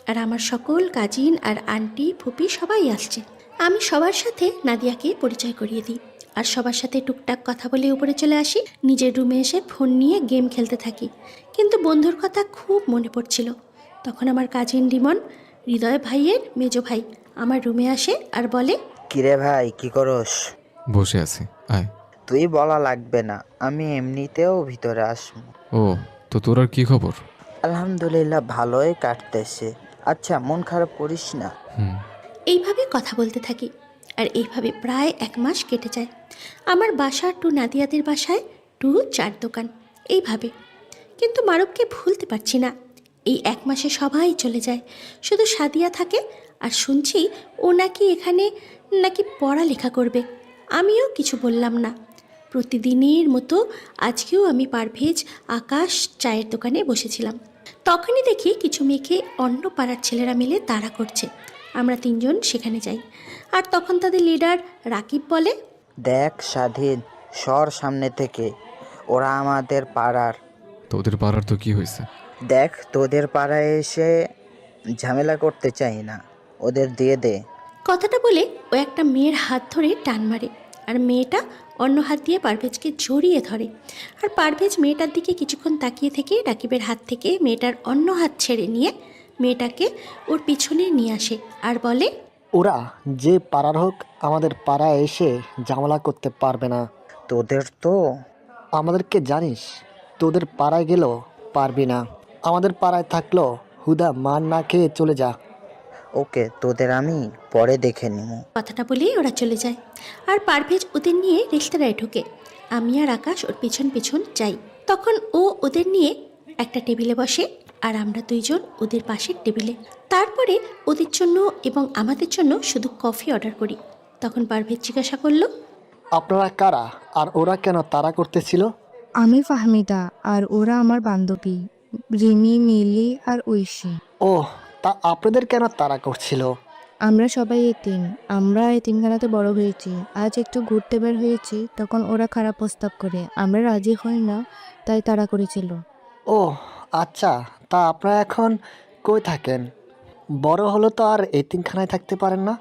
আর আমার সকল কাজিন আর আন্টি ফুপি সবাই আসছে। আমি সবার সাথে নাদিয়াকে পরিচয় করিয়ে দিই আর সবার সাথে টুকটাক কথা বলে উপরে চলে আসি। নিজের রুমে এসে ফোন নিয়ে গেম খেলতে থাকি, কিন্তু বন্ধুর কথা খুব মনে পড়ছিল। তখন আমার কাজিন রিমন, হৃদয় ভাইয়ের মেজো ভাই, আমার রুমে আসে আর বলে, কিরে ভাই কি করস? বসে আছি, আয়। তুই বলা লাগবে না, আমি এমনিতেও ভিতরে আসবো। ও, তো তোর আর কি খবর? আলহামদুলিল্লাহ ভালোই কাটতেছে। আচ্ছা মন খারাপ করিস না। হুম। এইভাবে কথা বলতে থাকি আর এইভাবে প্রায় 1 মাস কেটে যায়। আমার বাসা টু নাদিয়াদের বাসায় টু 4 দোকান, এইভাবে। কিন্তু মারুফকে ভুলতে পারছি না। এই 1 মাসে সবাই চলে যায়, শুধু সাদিয়া থাকে। আর শুনছি ও নাকি এখানে নাকি পড়ালেখা করবে। আমিও কিছু বললাম না। প্রতিদিনের মতো আজকেও আমি পারভেজ আকাশ চায়ের দোকানে বসেছিলাম। তখনই দেখি কিছু মেয়েকে অন্য পাড়ার ছেলেরা মিলে তাড়া করছে। আমরা 3 জন সেখানে যাই আর তখন তাদের লিডার রাকিব বলে, দেখ স্বাধীন, সর সামনে থেকে, ওরা আমাদের পাড়ার। তোদের পাড়ার তো কি হয়েছে? দেখ তোদের পাড়ায় এসে ঝামেলা করতে চাই না, ওদের দিয়ে দে। কথাটা বলে ও একটা মেয়ের হাত ধরে টান মারে আর মেয়েটা অন্য হাত দিয়ে পারভেজকে জড়িয়ে ধরে। আর পারভেজ মেয়েটার দিকে কিছুক্ষণ তাকিয়ে থেকে রাকিবের হাত থেকে মেয়েটার অন্য হাত ছেড়ে নিয়ে মেয়েটাকে ওর পিছনে নিয়ে আসে আর বলে, ওরা যে পাড়ার হোক আমাদের পাড়ায় এসে ঝামেলা করতে পারবে না। তোদের তো আমাদেরকে জানিস, তোদের পাড়ায় গেলেও পারবি না, আমাদের পাড়ায় থাকলেও হুদা মার না খেয়ে চলে যা। ওকে, তোদের আমি পরে দেখে নিব। কথাটা বলেই ওরা চলে যায় আর পারভেজ ওদের নিয়ে রেস্তোরাঁয় ঢোকে। আমি আর আকাশ ওর পিছন পিছন যাই। তখন ও ওদের নিয়ে একটা টেবিলে বসে আর আমরা 2 জন ওদের পাশের টেবিলে। তারপরে ওদের জন্য এবং আমাদের জন্য শুধু কফি অর্ডার করি। তখন পারভেজ জিজ্ঞাসা করলো, আপনারা কারা আর ওরা কেন তাড়া করতেছিল? আমি ফাহমিদা আর ওরা আমার বান্ধবী রিমি, মিলি আর ঐশী। ও, তা আপনাদের কেন তাড়া করছিল? আমরা সবাই এতিম, আমরা এতিমখানাতে বড় হয়েছি। আজ একটু ঘুরতে বের হয়েছি, তখন ওরা খারাপ প্রস্তাব করে, আমরা রাজি হই না, তাই তাড়া করেছিল। ও আচ্ছা, তা আপনারা এখন কই থাকেন? বড় হলো তো আর এতিমখানায় থাকতে পারেন না?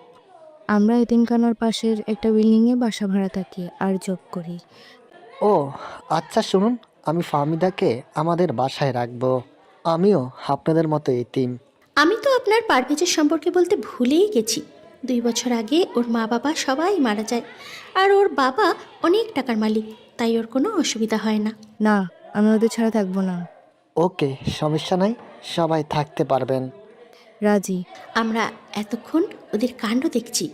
আমরা এতিমখানার পাশের একটা বিল্ডিংয়ে বাসা ভাড়া থাকি আর জব করি। ও আচ্ছা, শুনুন, আমি ফাহমিদাকে আমাদের বাসায় রাখবো। আমিও আপনাদের মতো এতিম। আমি তো আপনার পারভেজের সম্পর্কে বলতে ভুলেই গেছি। 2 বছর আগে ওর মা বাবা সবাই মারা যায় আর ওর বাবা অনেক টাকার মালিক, তাই ওর কোনো অসুবিধা হয় না। না, আমি ওদের ছাড়া থাকবো না। ওকে, সমস্যা নাই, সবাই থাকতে পারবেন। রাজি। আমরা এতক্ষণ ওদের কাণ্ড দেখছি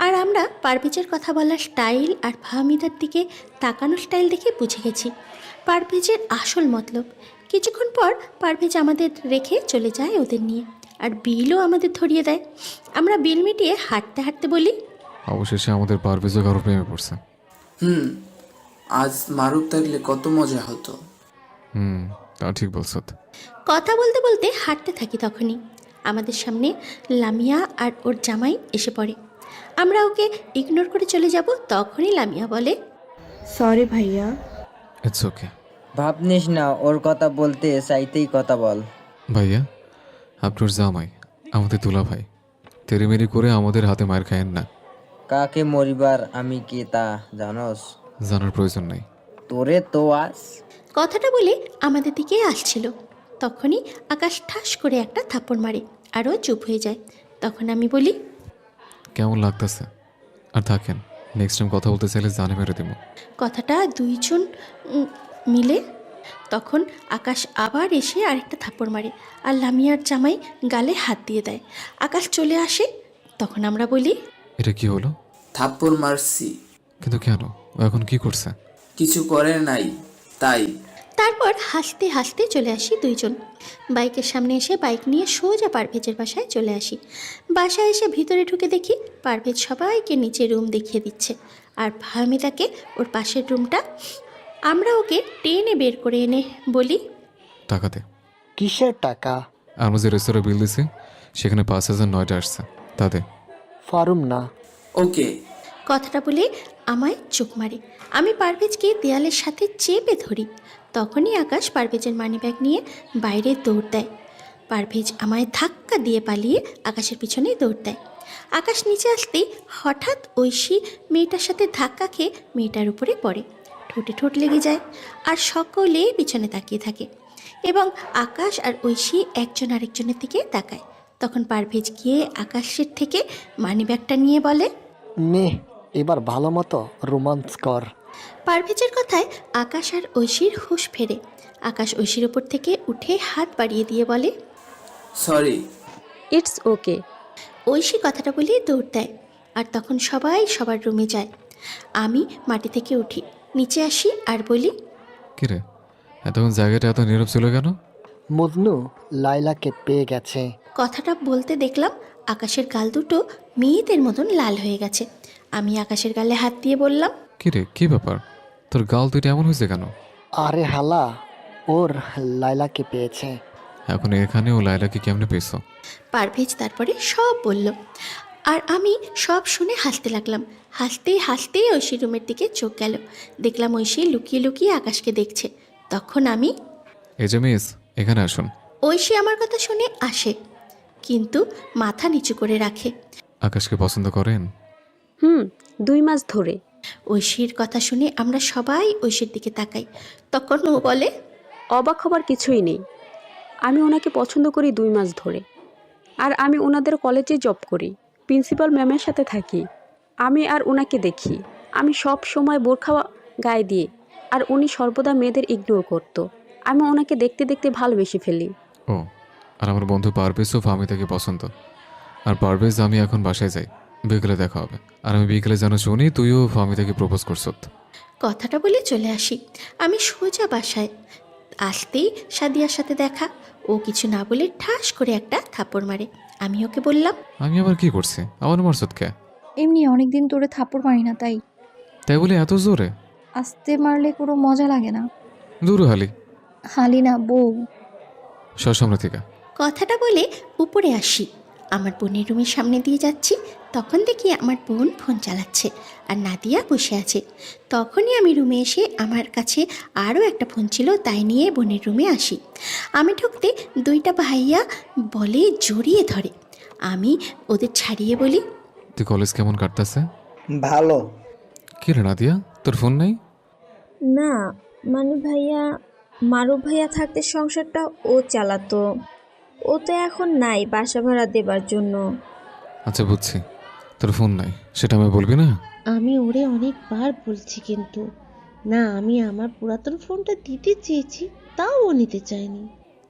আর আমরা পারভেজের কথা বলার স্টাইল আর ফাহমিদার দিকে তাকানোর স্টাইল দেখে বুঝে গেছি পারভেজের আসল মতলব। কিছুক্ষণ পর পারভেজ আমাদের রেখে চলে যায় ওদের নিয়ে আর বিলও আমাদের ধরিয়ে দেয়। আমরা বিল মিটিয়ে হাঁটতে হাঁটতে বলি, অবশেষে আমাদের পারভেজও কারো প্রেমে পড়ছে। আজ মারুফ থাকলে কত মজা হতো। তা ঠিক বলছো। কথা বলতে বলতে হাঁটতে থাকি। তখনই আমাদের সামনে লামিয়া আর ওর জামাই এসে পড়ে। আমরা ওকে ইগনোর করে চলে যাব। তখনই লামিয়া বলে, সরি ভাইয়া। It's okay. ভাবনিস না, ওর কথা বলতে চাইতেই কথা বল। ভাইয়া, আপনার জামাই আমাদের দুলা ভাই, তেরেমেরি করে আমাদের হাতে মার খায়েন না। কাকে মরিবার আমি কে তা জানোস? জানার প্রয়োজন নেই। তোরে তো আজ। কথাটা বলে আমাদের দিকে আসছিল। তখনই আকাশ ঠাস করে একটা থাপ্পড় মারে আর ও চুপ হয়ে যায়। তখন আমি বলি, কেমন লাগতেছে? আর থাকেন, নেক্সট টাইম কথা বলতে চাইলে জানে মেরে দেবো। কথাটা 2 জন মিলে। তখন আকাশ আবার এসে আরেকটা থাপ্পড় মারে আর লামিয়ার জামাই গালে হাত দিয়ে দেয়। আকাশ চলে আসে। তখন আমরা বলি, এটা কি হলো? থাপ্পড় মারছি। কিন্তু কেন? ও এখন কি করছে? কিছু করে নাই, তাই। তারপর হাসতে হাসতে চলে আসি দুইজন। বাইকের সামনে এসে বাইক নিয়ে সোজা পারভেজের বাসায় চলে আসি। বাসায় এসে ভিতরে ঢুকে দেখি পারভেজ সবাইকে নিচে রুম দেখিয়ে দিচ্ছে, আর ফাহমিদাকে ওর পাশের রুমটা। আমরা ওকে টেনে বের করে এনে বলি, টাকা দে। কিসের টাকা? আমরা যে রেস্তোরাঁ বিল দিছি সেখানে 5,009 আসছে, তা দে। ফারুম না। ওকে। কথাটা বলে আমায় চোখ মারে। আমি পারভেজকে দেয়ালের সাথে চেপে ধরি। তখনই আকাশ পারভেজের মানিব্যাগ নিয়ে বাইরে দৌড় দেয়। পারভেজ আমায় ধাক্কা দিয়ে পালিয়ে আকাশের পিছনেই দৌড় দেয়। আকাশ নিচে আসতেই হঠাৎ ঐশী মেয়েটার সাথে ধাক্কা খেয়ে মেয়েটার উপরে পড়ে। ঠোঁটে ঠোঁট লেগে যায়, আর সকলে পিছনে তাকিয়ে থাকে এবং আকাশ আর ঐশী একজন আরেকজনের দিকে তাকায়। তখন পারভেজ গিয়ে আকাশের থেকে মানিব্যাগটা নিয়ে বলে, নে এবার ভালো মতো রোমান্স কর। পারভেজের কথায় আকাশ আর ঐশীর হুঁশ ফেরে। আকাশ ঐশীর ওপর থেকে উঠে হাত বাড়িয়ে দিয়ে বলে, সরি। It's okay. ঐশী কথাটা বলেই দৌড় দেয়, আর তখন সবাই সবার রুমে যায়। আমি মাটি থেকে উঠি, নিচে আসি আর বলি, কিরে, এতক্ষণ জায়গাটা এত নীরব ছিল কেন? মজনু লাইলাকে পেয়ে গেছে। কথাটা বলতে দেখলাম আকাশের গাল দুটো মেয়েদের মতন লাল হয়ে গেছে। আমি আকাশের গালে হাত দিয়ে বললাম, কিরে, কি ব্যাপার? তোর গাল দুইটা এমন হয়েছে কেন? আরে হালা, ওর লাইলাকে পেয়েছে। এখন এখানে ও লাইলাকে কেমনে পেয়েছো? পারভেজ তারপরে সব বলল, আর আমি সব শুনে হাসতে লাগলাম। হাসতে হাসতে ঐশী রুমের দিকে চোখ গেল। দেখলাম ঐশী লুকিয়ে লুকিয়ে আকাশকে দেখছে। তখন আমি, এই যে মিস, এখানে আসুন। ঐশী আমার কথা শুনে আসে, কিন্তু মাথা নিচু করে রাখে। আকাশকে পছন্দ করেন? 2 মাস ধরে। ঐশীর কথা শুনে আমরা সবাই ঐশীর দিকে তাকাই। তখন ও বলে, অবাক হবার কিছুই নেই। আমি ওনাকে পছন্দ করি 2 মাস ধরে। আর আমি ওনাদের কলেজে জব করি, প্রিন্সিপাল ম্যামের সাথে থাকি। আমি আর ওনাকে দেখি, আমি সব সময় বোরখা গায়ে দিয়ে, আর উনি সর্বদা মেয়েদের ইগনোর করতো। আমি ওনাকে দেখতে দেখতে ভালোবেসে ফেলি। ও, আর আমার বন্ধু পারভেজও ফাহমিদাকে পছন্দ। আর পারভেজ, আমি এখন বাসায় যাই, বিকেলে দেখা হবে। আর আমি বিকেলে যেন শুনি তুইও ফাহমিদাকে প্রপোজ করছ। কথাটা বলে চলে আসি। আমি সোজা বাসায় আসতেই সাদিয়ার সাথে দেখা। ও কিছু না বলে ঠাস করে একটা থাপ্পড় মারে। আমি ওকে বললাম, আমি আবার কি করছি? আমার মারছত কে? এমনি অনেকদিন ধরে থাপ্পড় মারি না, তাই। তাই বলে এত জোরে? আস্তে মারলে কোনো মজা লাগে না। দূর হালি। হালি না, বউ। সসামনে থেকে। কথাটা বলে উপরে আসি। আমার বোনের রুমের সামনে দিয়ে যাচ্ছি, তখন দেখি আমার বোন ফোন চালাচ্ছে আর নাদিয়া বসে আছে। তখনই আমি রুমে এসে, আমার কাছে আরও একটা ফোন ছিল, তাই নিয়ে বোনের রুমে আসি। আমি ঢুকতে দুইটা ভাইয়া বলে জড়িয়ে ধরে। আমি ওদের ছাড়িয়ে বলি, তুই কলেজ কেমন কাটতেছে? ভালো। কি রে নাদিয়া, তোর ফোন নাই? না মানে ভাইয়া, মারুফ ভাইয়া থাকতে সংসারটা ও চালাতো। ও তো এখন নাই বাসা ভাড়া দেবার জন্য। আচ্ছা বুঝছি, তোর ফোন নাই সেটা আমি বলবি না। আমি ওরে অনেকবার বলছি, কিন্তু না, আমি আমার পুরাতন ফোনটা দিতে চেয়েছি, তাও ও নিতে চায়নি।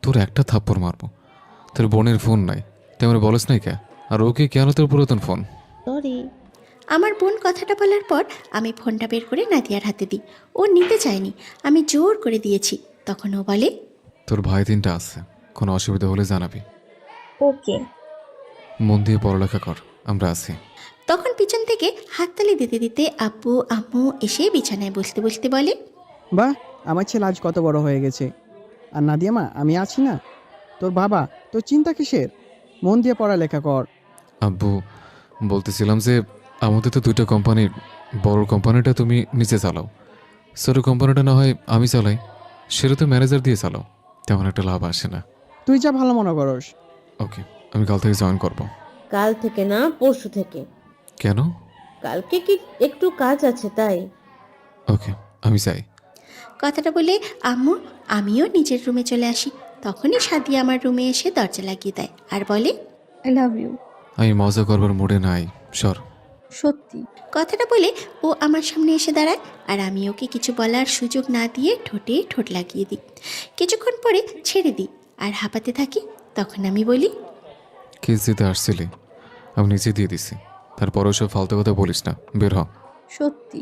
তোর একটা থাপ্পড় মারবো। তোর বোনের ফোন নাই, তুই আমার বলস নাই কে? আর ওকে কেন তোর পুরাতন ফোন? সরি। আমার বোন কথাটা বলার পর আমি ফোনটা বের করে নাদিয়ার হাতে দিই। ও নিতে চায়নি, আমি জোর করে দিয়েছি। তখন ও বলে, তোর ভাই 3টা আছে, কোনো অসুবিধা হলে জানাবি। ওকে। মন দিয়ে পড়ালেখা কর, আমরা আছি। তখন পিছন থেকে হাততালি দিতে দিতে আব্বু আম্মু এসে বিছানায় বসতে বসতে বলে, বাহ, আমার ছেলে আজ কত বড় হয়ে গেছে। আর নাদিয়া মা, আমি আছি না? তোর বাবা, তোর চিন্তা কিসের? মন দিয়ে পড়ালেখা কর। আব্বু, বলতেছিলাম যে আমাদের তো 2টা কোম্পানির, বড় কোম্পানিটা তুমি নিচে চালাও, ছোট কোম্পানিটা না হয় আমি চালাই, সেটা তো ম্যানেজার দিয়ে চালাও, তেমন একটা লাভ আসে না। তুই যা ভালো মনে করস। ওকে, আমি কাল থেকে জয়েন করব। কাল থেকে না, পরশু থেকে। কেন? কালকে কি একটু কাজ আছে, তাই। ওকে, আমি চাই। কথাটা বলে আমিও নিজের রুমে চলে আসি। তখনই সাদিয়া আমার রুমে এসে দরজা লাগিয়ে দেয় আর বলে, আই লাভ ইউ। আমি মজা করবার মুডে নাই, সর। সত্যি। কথাটা বলে ও আমার সামনে এসে দাঁড়ায়, আর আমি ওকে কিছু বলার সুযোগ না দিয়ে ঠোঁটে ঠোঁট লাগিয়ে দিই। কিছুক্ষণ পরে ছেড়ে দিই আর হাঁপাতে থাকি। তখন আমি বলি, কিস দিতে আসছিলি, আমি নিচে দিয়ে দিছি, তারপর ওসব ফালতু কথা বলিস না, বের হ। সত্যি।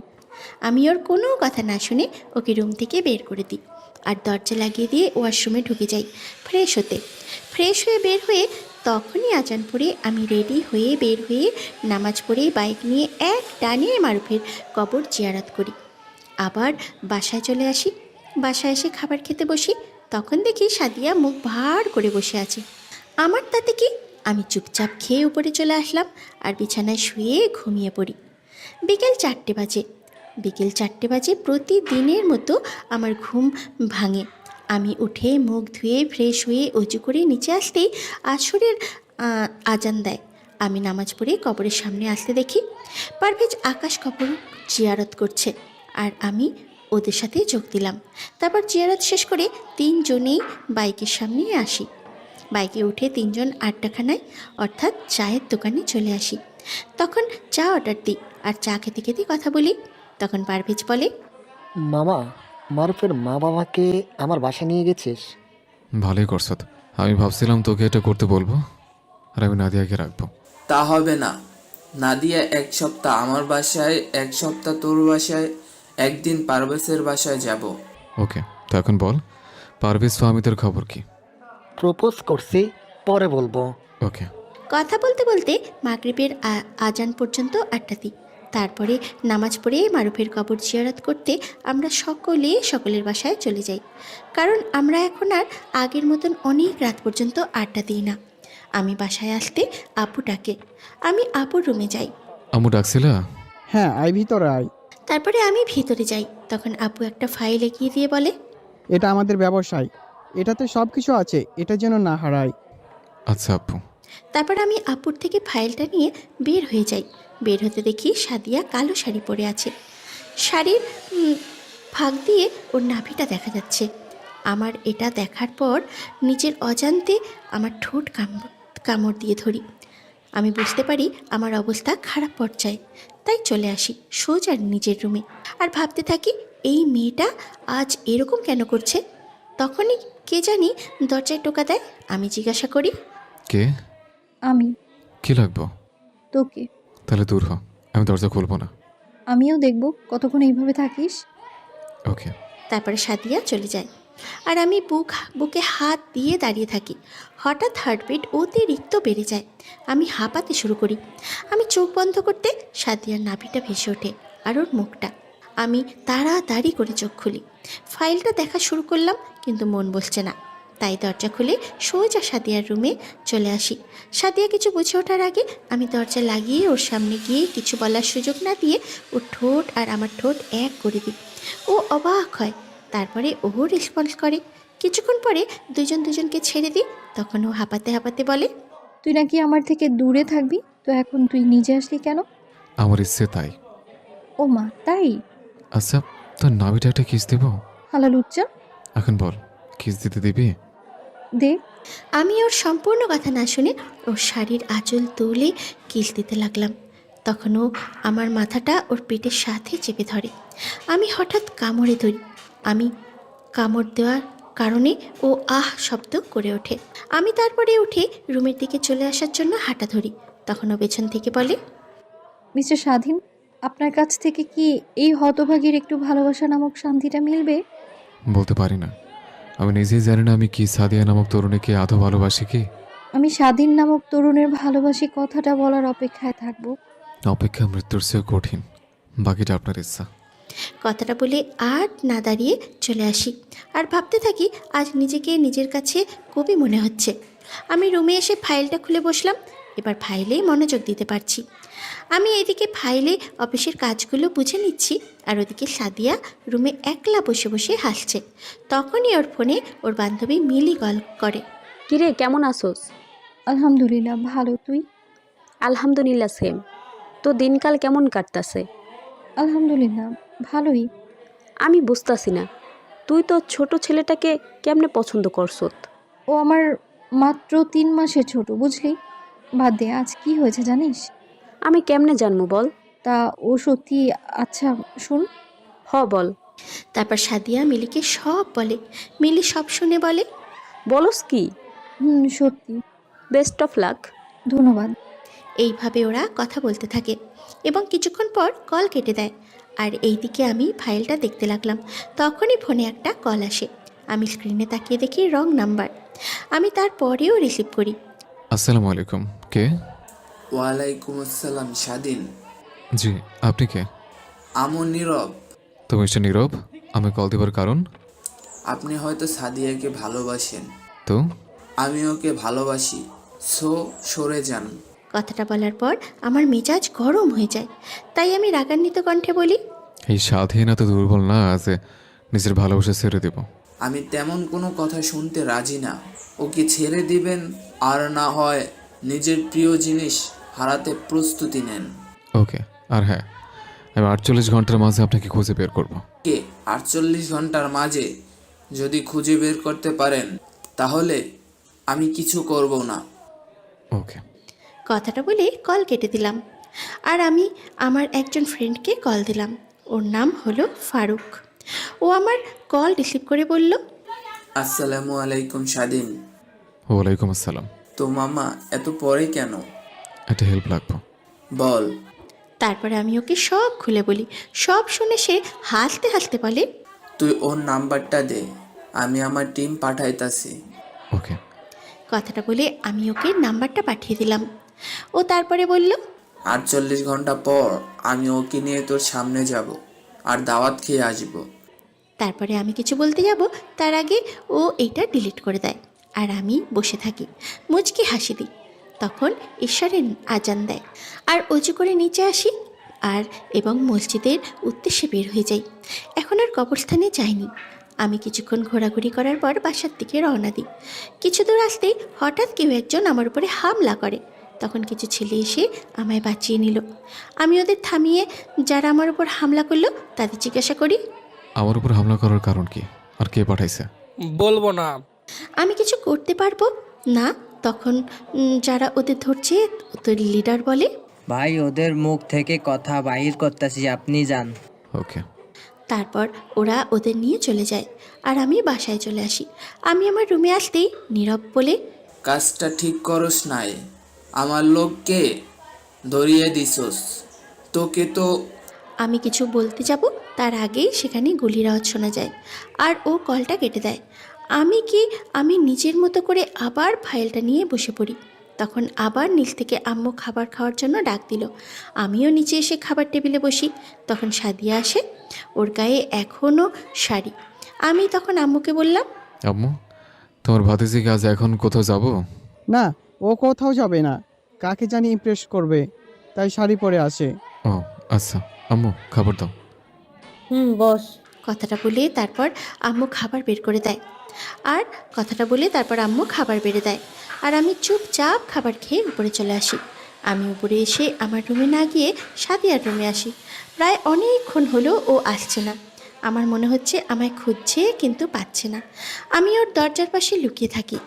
আমি ওর কোনো কথা না শুনে ওকে রুম থেকে বের করে দিই আর দরজা লাগিয়ে দিয়ে ওয়াশরুমে ঢুকে যাই ফ্রেশ হতে। ফ্রেশ হয়ে বের হয়ে তখনই আজান পড়ে আমি রেডি হয়ে বের হয়ে নামাজ পড়ে বাইক নিয়ে এক টানে মারুফের কবর জিয়ারত করি। আবার বাসায় চলে আসি। বাসায় এসে খাবার খেতে বসি, তখন দেখি সাদিয়া মুখ ভার করে বসে আছে। আমার তাতে কি, আমি চুপচাপ খেয়ে উপরে চলে আসলাম আর বিছানায় শুয়ে ঘুমিয়ে পড়ি। বিকেল 4টে বাজে। বিকেল 4টে বাজে প্রতিদিনের মতো আমার ঘুম ভাঙে। আমি উঠে মুখ ধুয়ে ফ্রেশ হয়ে অজু করে নিচে আসতেই আসরের আজান দেয়। আমি নামাজ পড়ে কবরের সামনে আসতে দেখি পারভেজ আকাশ কবর জিয়ারত করছে আর আমি ওদের সাথে যোগ দিলাম। তারপর জিয়ারত শেষ করে 3জনেই বাইকের সামনে আসি। বাইকে উঠে 3জন আড্ডাখানায় অর্থাৎ চায়ের দোকানে চলে আসি। তখন চা অর্ডার দিই আর চা খেতে খেতে কথা বলি। তখন পারভেজ বলে, মামা, মারুফের মা বাবাকে আমার বাসায় নিয়ে গেছিস? ভালোই করছত। আমি ভাবছিলাম তোকে এটা করতে বলবো আর আমি নাদিয়াকে রাখবো। তা হবে না। নাদিয়া 1 সপ্তাহ আমার বাসায়, 1 সপ্তাহ তোর বাসায়, একদিন পারভেজের বাসায় যাব। ওকে, তো এখন বল, পারভেজ ফাহমিদের খবর কি? প্রপোজ করছি, পরে বলবো। ওকে। কথা বলতে বলতে মাগরিবের আজান পর্যন্ত আড্ডা দিই। তারপরে নামাজ পড়ে মারুফের কবর জিয়ারত করতে আমরা সকলের বাসায় চলে যাই, কারণ আমরা এখন আর আগের মতন অনেক রাত পর্যন্ত আড্ডা দিই না। আমি বাসায় আসতে আপু ডাকে, আমি আপুর রুমে যাই। আম্মু ডাকছিলা? হ্যাঁ, আয় ভিতরে আয়। তারপরে আমি ভিতরে যাই, তখন আপু একটা ফাইল এগিয়ে দিয়ে বলে, এটা আমাদের ব্যবসায়, এটাতে সব কিছু আছে, এটা যেন না হারায়। আচ্ছা আপু। তারপর আমি আপুর থেকে ফাইলটা নিয়ে বের হয়ে যাই। বের হতে দেখি সাদিয়া কালো শাড়ি পরে আছে। শাড়ির ফাঁক দিয়ে ওর নাভিটা দেখা যাচ্ছে। আমার এটা দেখার পর নিজের অজান্তে আমার ঠোঁট কামড় দিয়ে ধরি। আমি বুঝতে পারি আমার অবস্থা খারাপ পর্যায়ে, তাই চলে আসি সোজা নিজের রুমে আর ভাবতে থাকি এই মেয়েটা আজ এরকম কেন করছে। তখনই কে জানি দরজায় টোকা দেয়। আমি জিজ্ঞাসা করি, কে? আমি। কি লাগবো? তোকে। তাহলে দূর হ, আমি দরজা খুলবো না। আমিও দেখব কতক্ষণ এইভাবে থাকিস। ওকে। তারপরে সাদিয়া চলে যায় আর আমি বুকে হাত দিয়ে দাঁড়িয়ে থাকি। হঠাৎ হার্টবিট অতিরিক্ত বেড়ে যায়। আমি হাঁপাতে শুরু করি। আমি চোখ বন্ধ করতে সাদিয়ার নাভিটা ভেসে ওঠে আর ওর মুখটা। আমি তাড়াতাড়ি করে চোখ খুলি। ফাইলটা দেখা শুরু করলাম, কিন্তু মন বসছে না, তাই দরজা খুলে সোজা সাদিয়ার রুমে চলে আসি। সাদিয়া কিছু বুঝে ওঠার আগে আমি দরজা লাগিয়ে ওর সামনে গিয়ে কিছু বলার সুযোগ না দিয়ে ওর ঠোঁট আর আমার ঠোঁট এক করে দিই। ও অবাক হয়, তারপরে ও রেসপন্স করে। কিছুক্ষণ পরে দুজনকে ছেড়ে দিই। তখন ও হাঁপাতে হাঁপাতে বলে, তুই নাকি আমার থেকে দূরে থাকবি, তো এখন তুই নিজে আসলি কেন? আমার ইচ্ছে তাই। ও মা, তাই? আচ্ছা, তোর নাভিটা একটা কিস দিব? হালালুচ্চা। এখন বল, কিস দিতে দিবি? দে। আমি ওর সম্পূর্ণ কথা না শুনে ওর শাড়ির আঁচল তুলে কিস দিতে লাগলাম। তখন ও আমার মাথাটা ওর পেটের সাথে চেপে ধরে। আমি হঠাৎ কামড়ে ধরি। আমি কামড় দেওয়ার কারণে ও আহ শব্দ করে ওঠে। আমি তারপরে উঠে রুমের দিকে চলে আসার জন্য হাঁটা ধরি। তখন ও পেছন থেকে বলে, মিস্টার স্বাধীন, আপনার কাছ থেকে কি এই হতভাগীর একটু ভালোবাসা নামক শান্তিটা মিলবে? বলতে পারি না, আমি নিজেই জানি না আমি কি সাদিয়া নামক তরুণীকে আদৌ ভালোবাসি কি। আমি স্বাধীন নামক তরুণের ভালোবাসি কথাটা বলার অপেক্ষায় থাকবো। অপেক্ষা মৃত্যুর চেয়েও কঠিন, বাকিটা আপনার ইচ্ছা। কথাটা বলে আর না দাঁড়িয়ে চলে আসি আর ভাবতে থাকি আজ নিজেকে নিজের কাছে কবি মনে হচ্ছে। আমি রুমে এসে ফাইলটা খুলে বসলাম। এবার ফাইলেই মনোযোগ দিতে পারছি। আমি এদিকে ফাইলে অফিসের কাজগুলো বুঝে নিচ্ছি আর ওদিকে সাদিয়া রুমে একলা বসে বসে হাসছে। তখনই ওর ফোনে ওর বান্ধবী মিলি কল করে। কিরে, কেমন আসোস? আলহামদুলিল্লাহ, ভালো। তুই? আলহামদুলিল্লাহ সেম। তো দিনকাল কেমন কাটতাছে? আলহামদুলিল্লাহ, ভালোই। আমি বুঝতাছি না, তুই তো ছোট ছেলেটাকে কেমনে পছন্দ করছত? ও আমার মাত্র 3 মাসের ছোট, বুঝলি? বাদ দে, আজ কি হয়েছে জানিস? আমি কেমনে জানবো বল? তা ও সত্যি। আচ্ছা শুন। হ বল। তারপর সাদিয়া মিলিকে সব বলে। মিলি সব শুনে বলে, বলস কি? সত্যি। Best of luck. ধন্যবাদ। এইভাবে ওরা কথা বলতে থাকে এবং কিছুক্ষণ পর কল কেটে দেয়। আর এইদিকে আমি ফাইলটা দেখতে লাগলাম। তখনই ফোনে একটা কল আসে। আমি স্ক্রিনে তাকিয়ে দেখি রং নাম্বার। আমি তারপরেও রিসিভ করি। আসসালামু আলাইকুম, কে? ওয়ালাইকুম আসসালাম স্বাধীন। জি, আপনি কে? আমন নীরব। তো মিস্টার নীরব, আমি কল দেবার কারণ? আপনি হয়তো সাদিয়াকে ভালোবাসেন, তো আমি ওকে ভালোবাসি, সরে যান। কথাটা বলার পর আমার মেজাজ গরম হয়ে যায়। তাই আমি রাগান্বিত কণ্ঠে বলি, এই স্বাধীন এত দুর্বল না যে নিজের ভালোবাসা ছেড়ে দেব। আমি তেমন কোনো কথা শুনতে রাজি না। ওকে ছেড়ে দিবেন, আর না হয় নিজের প্রিয় জিনিস হারাতে প্রস্তুতি নেন। ওকে, আর হ্যাঁ, আমি 48 ঘন্টার মাঝে আপনাকে খুঁজে বের করব। কে 48 ঘন্টার মাঝে যদি খুঁজে বের করতে পারেন তাহলে আমি কিছু করব না। ওকে। কথাটা বলে কল কেটে দিলাম। আর আমি আমার একজন ফ্রেন্ডকে কল দিলাম। ওর নাম হলো ফারুক। ও আমার কল রিসিভ করে বলল, আসসালামু আলাইকুম স্বাধীন। ওয়ালাইকুম আসসালাম। তো মামা এত পরে কেন? একটা হেল্প লাগবে। বল। তারপরে আমি ওকে সব খুলে বলি। সব শুনে সে হাসতে হাসতে বলে, তুই ওর নাম্বারটা দে, আমি আমার টিম পাঠাইতাছি। ওকে। কথাটা বলে আমি ওকে নাম্বারটা পাঠিয়ে দিলাম। ও তারপরে বলল, 48 ঘন্টা পর আমি ওকে নিয়ে তোর সামনে যাব আর দাওয়াত খেয়ে আসব। তারপরে আমি কিছু বলতে যাব তার আগে ও এইটা ডিলিট করে দেয়। আর আমি বসে থাকি, মুচকি হাসি দিই। তখন ঈশ্বরের আজান দেয়। আর অজু করে নিচে আসি এবং মসজিদের উদ্দেশ্যে বের হয়ে যাই। এখন আর কবরস্থানে যাইনি। আমি কিছুক্ষণ ঘোরাঘুরি করার পর বাসার দিকে রওনা দিই। কিছু দূর আসতেই হঠাৎ কেউ একজন আমার উপরে হামলা করে। তখন কিছু ছেলে এসে আমায় বাঁচিয়ে নিল। আমি ওদের থামিয়ে যারা আমার উপর হামলা করলো তাদের জিজ্ঞাসা করি, আমার উপর হামলা করার কারণ কি, আর কে পাঠাইছে? বলবো না। আমি কিছু করতে পারবো না। তখন যারা ওদের ধরছে ওদের লিডার বলে, ভাই ওদের মুখ থেকে কথা বাহির করতেছি, আপনি যান। ওকে। তারপর ওরা ওদের নিয়ে চলে যায় আর আমি বাসায় চলে আসি। আমি আমার রুমে আসতেই নীরব বলে, কাজটা ঠিক করস নাই, আমার লোককে ধরিয়ে দিছস। তোকে তো। আমি কিছু বলতে যাব তার আগেই সেখানে গুলির আওয়াজ শোনা যায় আর ও কলটা কেটে দেয়। আমি নিজের মতো করে আবার ফাইলটা নিয়ে বসে পড়ি। তখন আবার নিচ থেকে আম্মু খাবার খাওয়ার জন্য ডাক দিল। আমিও নিচে এসে খাবার টেবিলে বসি। তখন সাদিয়া আসে, ওর গায়ে এখনও শাড়ি। আমি তখন আম্মুকে বললাম, আম্মু, তোমার ভাতিজি আজ এখন কোথাও যাব? না, ও কোথাও যাবে না, কাকে জানি ইমপ্রেস করবে, তাই শাড়ি পরে আসে। ও আচ্ছা, আম্মু খাবার দাও। বস। কথাটা বলে তারপর আম্মু খাবার বের করে দেয়। আম্মু খাবার বেড়ে দেয় আর আমি চুপচাপ খাবার খেয়ে উপরে চলে আসি। আমি উপরে এসে আমার রুমে না গিয়ে সাদিয়ার রুমে আসি। প্রায় অনেকক্ষণ হলো ও আসছে না। আমার মনে হচ্ছে আমায় খুঁজছে কিন্তু পাচ্ছে না। আমি ওর দরজার পাশে লুকিয়ে থাকি।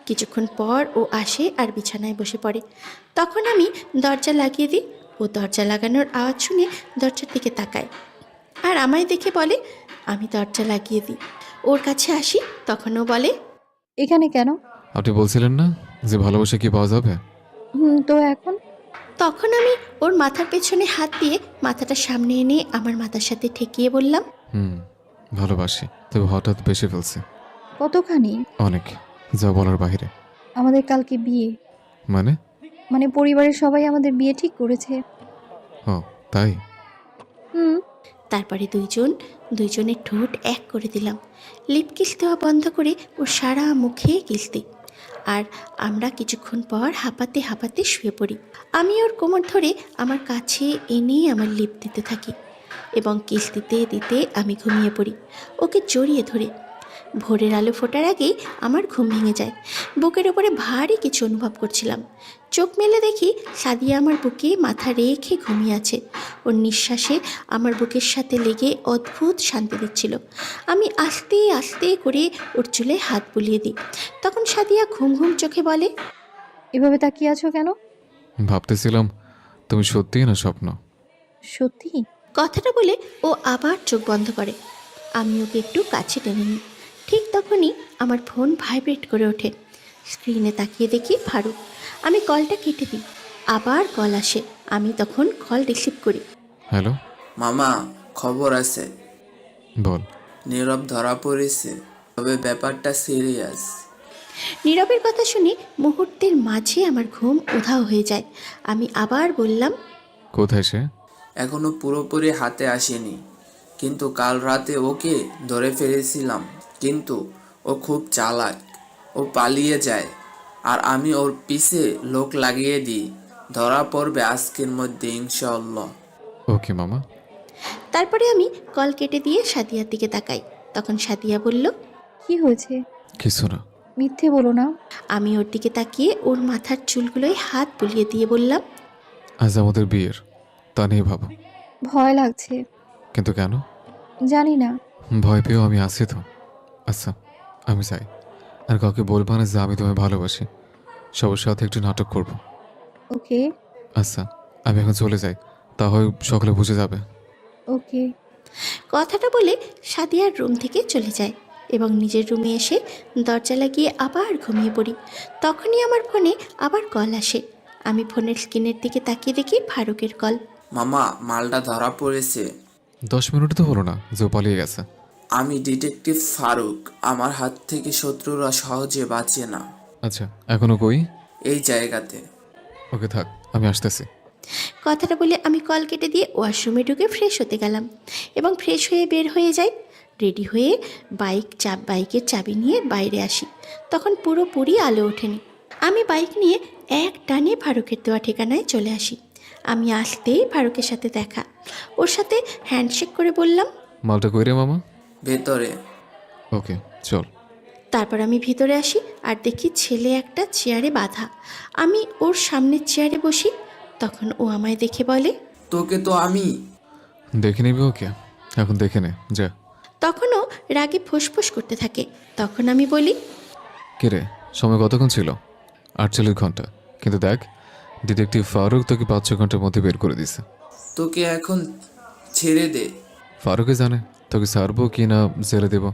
কিছুক্ষণ পর ও আসে আর বিছানায় বসে পড়ে। তখন আমি দরজা লাগিয়ে দিই। ও দরজা লাগানোর আওয়াজ শুনে দরজার দিকে তাকায় আর আমায় দেখে বলে, আমি দরজা লাগিয়ে দিই। ওর কাছে আসি, তখন ও বলে, এখানে কেন? আপনি বলছিলেন না যে ভালোবাসা কি পাওয়া যাবে? তো এখন? তখন আমি ওর মাথার পেছনে হাত দিয়ে মাথাটা সামনে এনে আমার মাথার সাথে ঠেকিয়ে বললাম, ভালোবাসি, তবে হঠাৎ বেশি ফেলছে। কতখানি? অনেক, যা বলার বাইরে। আমাদের কালকে বিয়ে। মানে পরিবারের সবাই আমাদের বিয়ে ঠিক করেছে। ও তাই? তারপরে দুইজনের ঠোঁট এক করে দিলাম। লিপ কিস দেওয়া বন্ধ করে ওর সারা মুখে কিস দিই। আর আমরা কিছুক্ষণ পর হাঁপাতে হাঁপাতে শুয়ে পড়ি। আমি ওর কোমর ধরে আমার কাছে এনে আমার লিপ দিতে থাকি এবং কিস দিতে দিতে আমি ঘুমিয়ে পড়ি ওকে জড়িয়ে ধরে। ভোরের আলো ফোটার আগেই আমার ঘুম ভেঙে যায়। বুকের ওপরে ভারী কিছু অনুভব করছিলাম। চোখ মেলে দেখি সাদিয়া আমার বুকে মাথা রেখে ঘুমিয়ে আছে। ওর নিঃশ্বাসে আমার বুকের সাথে লেগে অদ্ভুত শান্তি দিচ্ছিল। আমি আস্তে আস্তে করে ওর চুলে হাত বুলিয়ে দিই। তখন সাদিয়া ঘুম ঘুম চোখে বলে, এভাবে তাকিয়ে আছো কেন? ভাবতেছিলাম তুমি সত্যি না স্বপ্ন। সত্যি? কথাটা বলে ও আবার চোখ বন্ধ করে। আমি ওকে একটু কাছে টেনে নিই। ঠিক তখনই আমার ফোন ভাইব্রেট করে ওঠে। স্ক্রিনে তাকিয়ে দেখি ফারুক। আমি কলটা কেটে দিই। আবার কল আসে। আমি তখন কল রিসিভ করি। হ্যালো, মামা, খবর আছে। বল। নীরব ধরা পড়েছে, তবে ব্যাপারটা সিরিয়াস। নীরবের কথা শুনে মুহূর্তের মাঝে আমার ঘুম উধাও হয়ে যায়। আমি আবার বললাম, কোথায় সে? এখনো পুরোপুরি হাতে আসেনি, কিন্তু কাল রাতে ওকে ধরে ফেলেছিলাম। কিন্তু ও খুব চালাক, ও পালিয়ে যায় আর আমি ওর পিছে লোক লাগিয়ে দিই। ধরা পড়বে আজকের মধ্যে ইনশাআল্লাহ। ওকে মামা। তারপরে আমি কল কেটে দিয়ে সাদিয়ার দিকে তাকাই। তখন সাদিয়া বলল, কি হয়েছে? কিছু না। মিথ্যে বলো না। আমি ওর দিকে তাকিয়ে ওর মাথার চুলগুলোয় হাত বুলিয়ে দিয়ে বললাম, আজ আমাদের বিয়ের, তা নিয়ে ভাবো। ভয় লাগছে। কিন্তু কেন? জানি না। ভয় পেয়েও আমি আছি তো। আচ্ছা, আমি চাই আর কাউকে বলবো না যে আমি তোমায় ভালোবাসি। সবার সাথে একটু নাটক করব। ওকে। আচ্ছা, আমি এখন চলে যাই, তাহলে সকলে বুঝে যাবে। ওকে। কথাটা বলে সাদিয়ার রুম থেকে চলে যায় এবং নিজের রুমে এসে দরজা লাগিয়ে আবার ঘুমিয়ে পড়ি। তখনই আমার ফোনে আবার কল আসে। আমি ফোনের স্ক্রিনের দিকে তাকিয়ে দেখি ফারুকের কল। মামা, মালটা ধরা পড়েছে। 10 মিনিট তো হলো না যে ও পালিয়ে গেছে। আমি ডিটেকটিভ ফারুক। আমার হাত থেকে শত্রুরা সহজে বাঁচে না। আচ্ছা, এখনো কই? এই জায়গাতে। ওকে থাক, আমি আসতেছি। কথাটা বলে আমি কল কেটে দিয়ে ওয়াশরুমে ঢুকে ফ্রেশ হতে গেলাম এবং ফ্রেশ হয়ে বের হয়ে যাই। রেডি হয়ে বাইকের চাবি নিয়ে বাইরে আসি। তখন পুরোপুরি আলো ওঠেনি। আমি বাইক নিয়ে এক টানে ফারুকের দেওয়া ঠিকানায় চলে আসি। আমি আসতেই ফারুকের সাথে দেখা। ওর সাথে হ্যান্ডশেক করে বললাম, মালটা কই রে মামা? ভেতরে। ওকে চল। তারপর আমি ভিতরে আসি আর দেখি ছেলে একটা চেয়ারে বাঁধা। আমি ওর সামনের চেয়ারে বসি। তখন ও আমায় দেখে বলে, তোকে তো আমি। দেখে নিবি ওকে? এখন দেখে নে যা। তখনও রাগে ফুসফুস করতে থাকে। তখন আমি বলি, কে রে, সময় কতক্ষণ ছিল? 48 ঘন্টা। কিন্তু দেখ, ডিটেকটিভ ফারুক তোকে 5-6 ঘন্টার মধ্যে বের করে দিছে। তোকে এখন ছেড়ে দে। ফারুকে জানে তোকে ছাড়বো কি না জেলে দেব।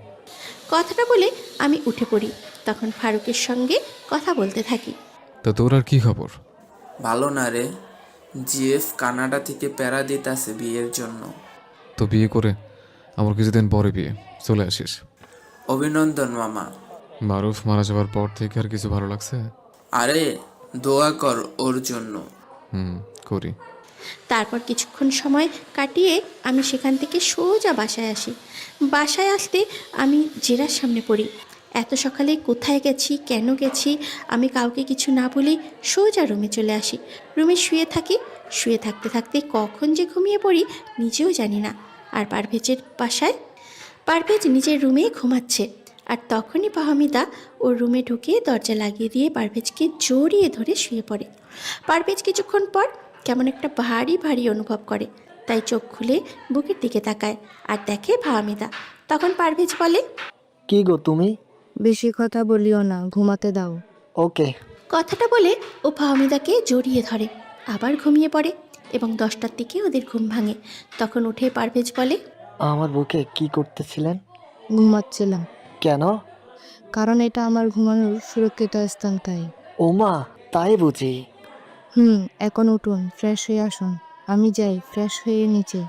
কথাটা বলে আমি উঠে পড়ি। তখন ফারুকের সঙ্গে কথা বলতে থাকি। তা তোর আর কি খবর? ভালো না রে। জিএফ কানাডা থেকে প্যারা দিতাছে বিয়ের জন্য। তো বিয়ে করে আমার কিছুদিন পরে বিয়ে, চলে আসিস। অভিনন্দন মামা। মারুফ মারা যাওয়ার পর থেকে আর কিছু ভালো লাগছে? আরে, দোয়া কর ওর জন্য। করি। তারপর কিছুক্ষণ সময় কাটিয়ে আমি সেখান থেকে সোজা বাসায় আসি। বাসায় আসতে আমি জেরার সামনে পড়ি। এত সকালে কোথায় গেছি, কেন গেছি, আমি কাউকে কিছু না বলে সোজা রুমে চলে আসি। রুমে শুয়ে থাকি। শুয়ে থাকতে থাকতে কখন যে ঘুমিয়ে পড়ি নিজেও জানি না। আর পারভেজ নিজের রুমেই ঘুমাচ্ছে। আর তখনই ফাহমিদা ওর রুমে ঢুকে দরজা লাগিয়ে দিয়ে পারভেজকে জড়িয়ে ধরে শুয়ে পড়ে। পারভেজ কিছুক্ষণ পর কেমন একটা ভারী ভারী অনুভব করে, তাই চোখ খুলে বুকের দিকে তাকায় আর দেখে ফাহমিদা। তখন পারভেজ বলে, কি গো তুমি? বেশি কথা বলিও না, ঘুমাতে দাও। ওকে। কথাটা বলে ও ফাহমিদাকে জড়িয়ে ধরে, আবার ঘুমিয়ে পড়ে এবং 10টার দিকে ওদের ঘুম ভাঙে। তখন উঠে পারভেজ বলে, আমার বুকে কি করতেছিলেন? ঘুমাচ্ছিলাম। কেন? কারণ এটা আমার ঘুমানোর সুরক্ষিত স্থান, তাই। ওমা, তাই বুঝি। এখন উঠুন, ফ্রেশ হয়ে আসুন। আমি যাই, ফ্রেশ হয়ে নিচে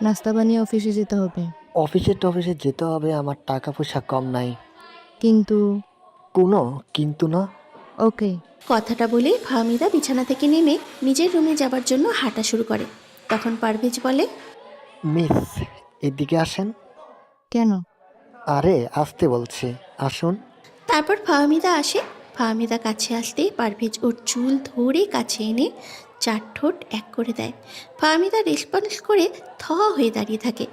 নাস্তা বানিয়ে অফিসে যেতে হবে। অফিসে যেতে হবে, আমার টাকা পয়সা কম নাই। কিন্তু কোনো কিন্তু না। ওকে। কথাটা বলে ফাহমিদা বিছানা থেকে নেমে নিজের রুমে যাবার জন্য হাঁটা শুরু করে। তখন পারভেজ বলে, মিস, এদিকে আসেন। কেন? আরে আসতে বলছি, আসুন। তারপর ফাহমিদা আসে। ফাহমিদা কাছে আসতে পারভেজ ওর চুল ধরে কাছে এনে 4 ঠোঁট এক করে দেয়। ফাহমিদা রেসপন্স করে থ হয়ে দাঁড়িয়ে থাকে।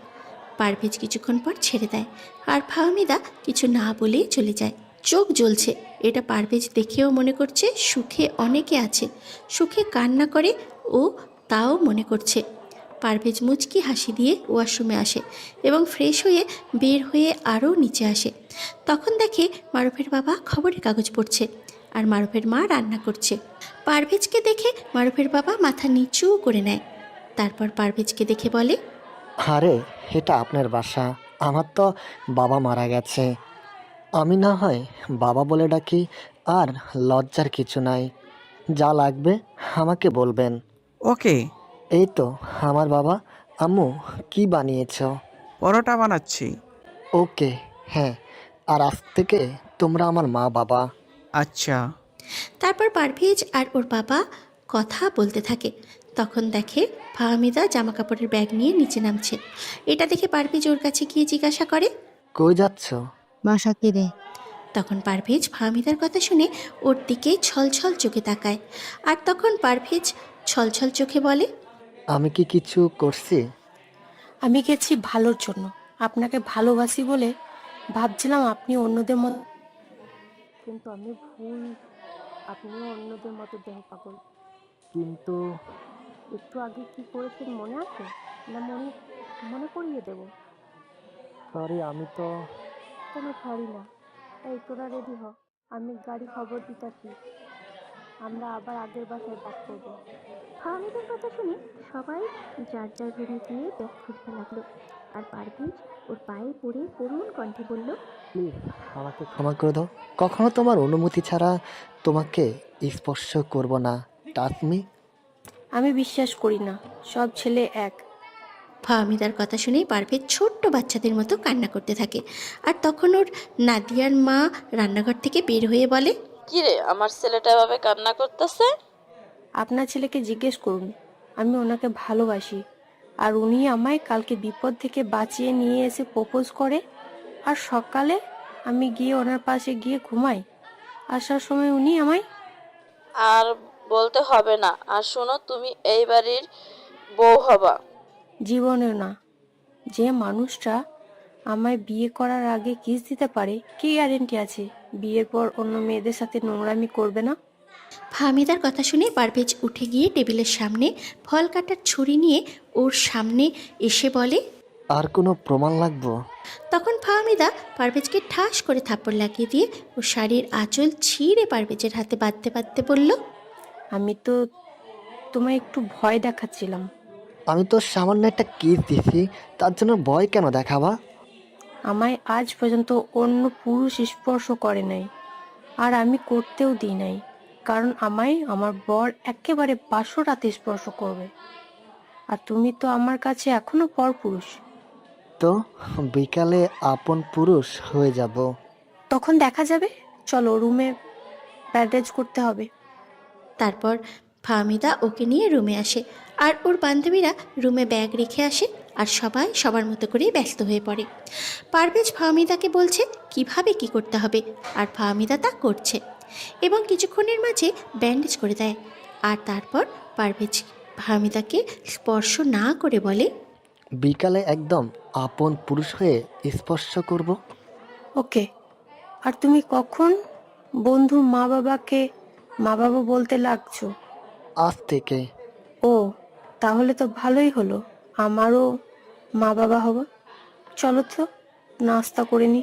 পারভেজ কিছুক্ষণ পর ছেড়ে দেয় আর ফাহমিদা কিছু না বলেই চলে যায়। চোখ জ্বলছে, এটা পারভেজ দেখেও মনে করছে সুখে অনেকে আছে, সুখে কান্না করে ও তাও মনে করছে। পারভেজ মুচকি হাসি দিয়ে ওয়াশরুমে আসে এবং ফ্রেশ হয়ে বের হয়ে আরও নিচে আসে। তখন দেখে মারুফের বাবা খবরের কাগজ পড়ছে আর মারুফের মা রান্না করছে। পারভেজকে দেখে মারুফের বাবা মাথা নিচু করে নেয়। তারপর পারভেজকে দেখে বলে, আরে, এটা আপনার বাসা। আমার তো বাবা মারা গেছে, আমি না হয় বাবা বলে ডাকি, আর লজ্জার কিছু নাই। যা লাগবে আমাকে বলবেন। ওকে। এই তো আমার বাবা। আম্মু কি বানিয়েছো? পরোটা বানাচ্ছি। ওকে। হ্যাঁ, আর আজ থেকে তোমরা আমার মা বাবা। আচ্ছা। তারপর পারভেজ আর ওর বাবা কথা বলতে থাকে। তখন দেখে ফাহমিদা জামা কাপড়ের ব্যাগ নিয়ে নিচে নামছে। এটা দেখে পারভেজ ওর কাছে গিয়ে জিজ্ঞাসা করে, কই যাচ্ছ? বাসা কিরে? তখন পারভেজ ফাহমিদার কথা শুনে ওর দিকে ছলছল চোখে তাকায়। আর তখন পারভেজ ছলছল চোখে বলে, আমি কি কিছু করছি? আমি গেছি ভালোর জন্য, আপনাকে ভালোবাসি বলে ভাবছিলাম আপনি অন্যদের মতো, কিন্তু আমি ভুল, আপনিও অন্যদের মতো দেহ পাগল। কিন্তু একটু আগে কি করেছেন মনে আছে? না মনে মনে করিয়ে দেব? সরি, আমি তো কোনো সরি না। এই তোরা রেডি হ, আমি গাড়ি খবর দিতেছি, আমরা আবার আগের বাসায় ব্যাক করবো। ফাহমিদার কথা শুনে সবাই যার যার রুমে গিয়ে ব্যাগ খুলতে লাগলো। আর পারভেজ ওর পায়ে পড়ে করুণ কণ্ঠে বলল, প্লিজ আমাকে ক্ষমা করে দাও। কখনো তোমার অনুমতি ছাড়া তোমাকে স্পর্শ করব না। Touch me. আমি বিশ্বাস করি না সব ছেলে এক। ফাহমিদার কথা শুনেই পারভেজ ছোট্ট বাচ্চাদের মতো কান্না করতে থাকে। আর তখন ওর নাদিয়ার মা রান্নাঘর থেকে বের হয়ে বলে, কিরে আমার ছেলেটা এভাবে কান্না করতেছে? আপনার ছেলেকে জিজ্ঞেস করুন, আমি ওনাকে ভালোবাসি। আর উনি আমায় কালকে বিপদ থেকে বাঁচিয়ে নিয়ে এসে প্রপোজ করে। আর সকালে আমি গিয়ে ওনার পাশে গিয়ে ঘুমাই, আসার সময় উনি আমায়। আর বলতে হবে না। আর শোনো, তুমি এই বাড়ির বউ হবা। জীবনেও না। যে মানুষটা আমায় বিয়ে করার আগে কিস দিতে পারে, কি গ্যারেন্টি আছে বিয়ের পর অন্য মেয়েদের সাথে নোংরামি করবে না? ফাহমিদার কথা শুনে পারভেজ উঠে গিয়ে টেবিলের সামনে ফল কাটার ছুরি নিয়ে ওর সামনে এসে বলে, আর কোনো প্রমাণ লাগবো? তখন ফাহমিদা পারভেজকে ঠাস করে থাপ্পড় লাগিয়ে দিয়ে ওর শাড়ির আঁচল ছিঁড়ে পারভেজের হাতে বাঁধতে বাঁধতে বলল, আমি তো তোমায় একটু ভয় দেখাচ্ছিলাম। আমি তো সামান্য একটা কিস দিছি, তার জন্য ভয় কেন দেখাবা? আমায় আজ পর্যন্ত অন্য পুরুষ স্পর্শ করে নাই, আর আমি করতেও দিই নাই, কারণ আমায় আমার বর একেবারে বাসরাতে স্পর্শ করবে। আর তুমি তো আমার কাছে এখনো পরপুরুষ। তো বিকালে আপন পুরুষ হয়ে যাব। তখন দেখা যাবে। চলো রুমে ব্যান্ডেজ করতে হবে। তারপর ফাহমিদা ওকে নিয়ে রুমে আসে। আর ওর বান্ধবীরা রুমে ব্যাগ রেখে আসে। আর সবাই সবার মতো করে ব্যস্ত হয়ে পড়ে। পারভেজ ফাহমিদাকে বলছে কিভাবে কি করতে হবে, আর ফাহমিদা তা করছে এবং কিছুক্ষণের মাঝে ব্যান্ডেজ করে দেয়। আর তারপর পারভেজ ফাহমিদাকে স্পর্শ না করে বলে, বিকালে একদম আপন পুরুষ হয়ে স্পর্শ করব। ওকে। আর তুমি কখন বন্ধু মা বাবাকে মা বাবা বলতে লাগছো? আজ থেকে। ও, তাহলে তো ভালোই হলো, আমারও মা বাবা হবো। চলো তো নাস্তা করে নি।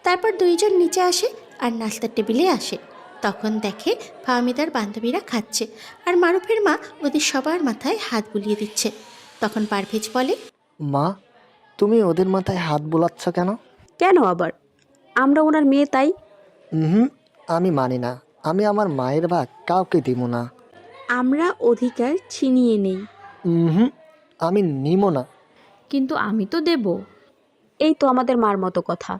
তারপর দুইজন নিচে আসে আর নাস্তার টেবিলে আসে। তখন দেখে ফাহমিদার বান্ধবীরা খাচ্ছে আর মারুফের মা ওদের সবার মাথায় হাত বুলিয়ে দিচ্ছে। তখন পারভেজ বলে, মা, তুমি ওদের মাথায় হাত বোলাচ্ছ কেন? কেন আবার? আমরা ওনার মেয়ে, তাই। হুম, আমি মানি না। আমি আমার মায়ের ভাগ কাউকে দিব না। আমরা অধিকার ছিনিয়ে নেই। হুম, আমি নিব না। কিন্তু আমি তো দেব। এই তো আমাদের মার মতো কথা।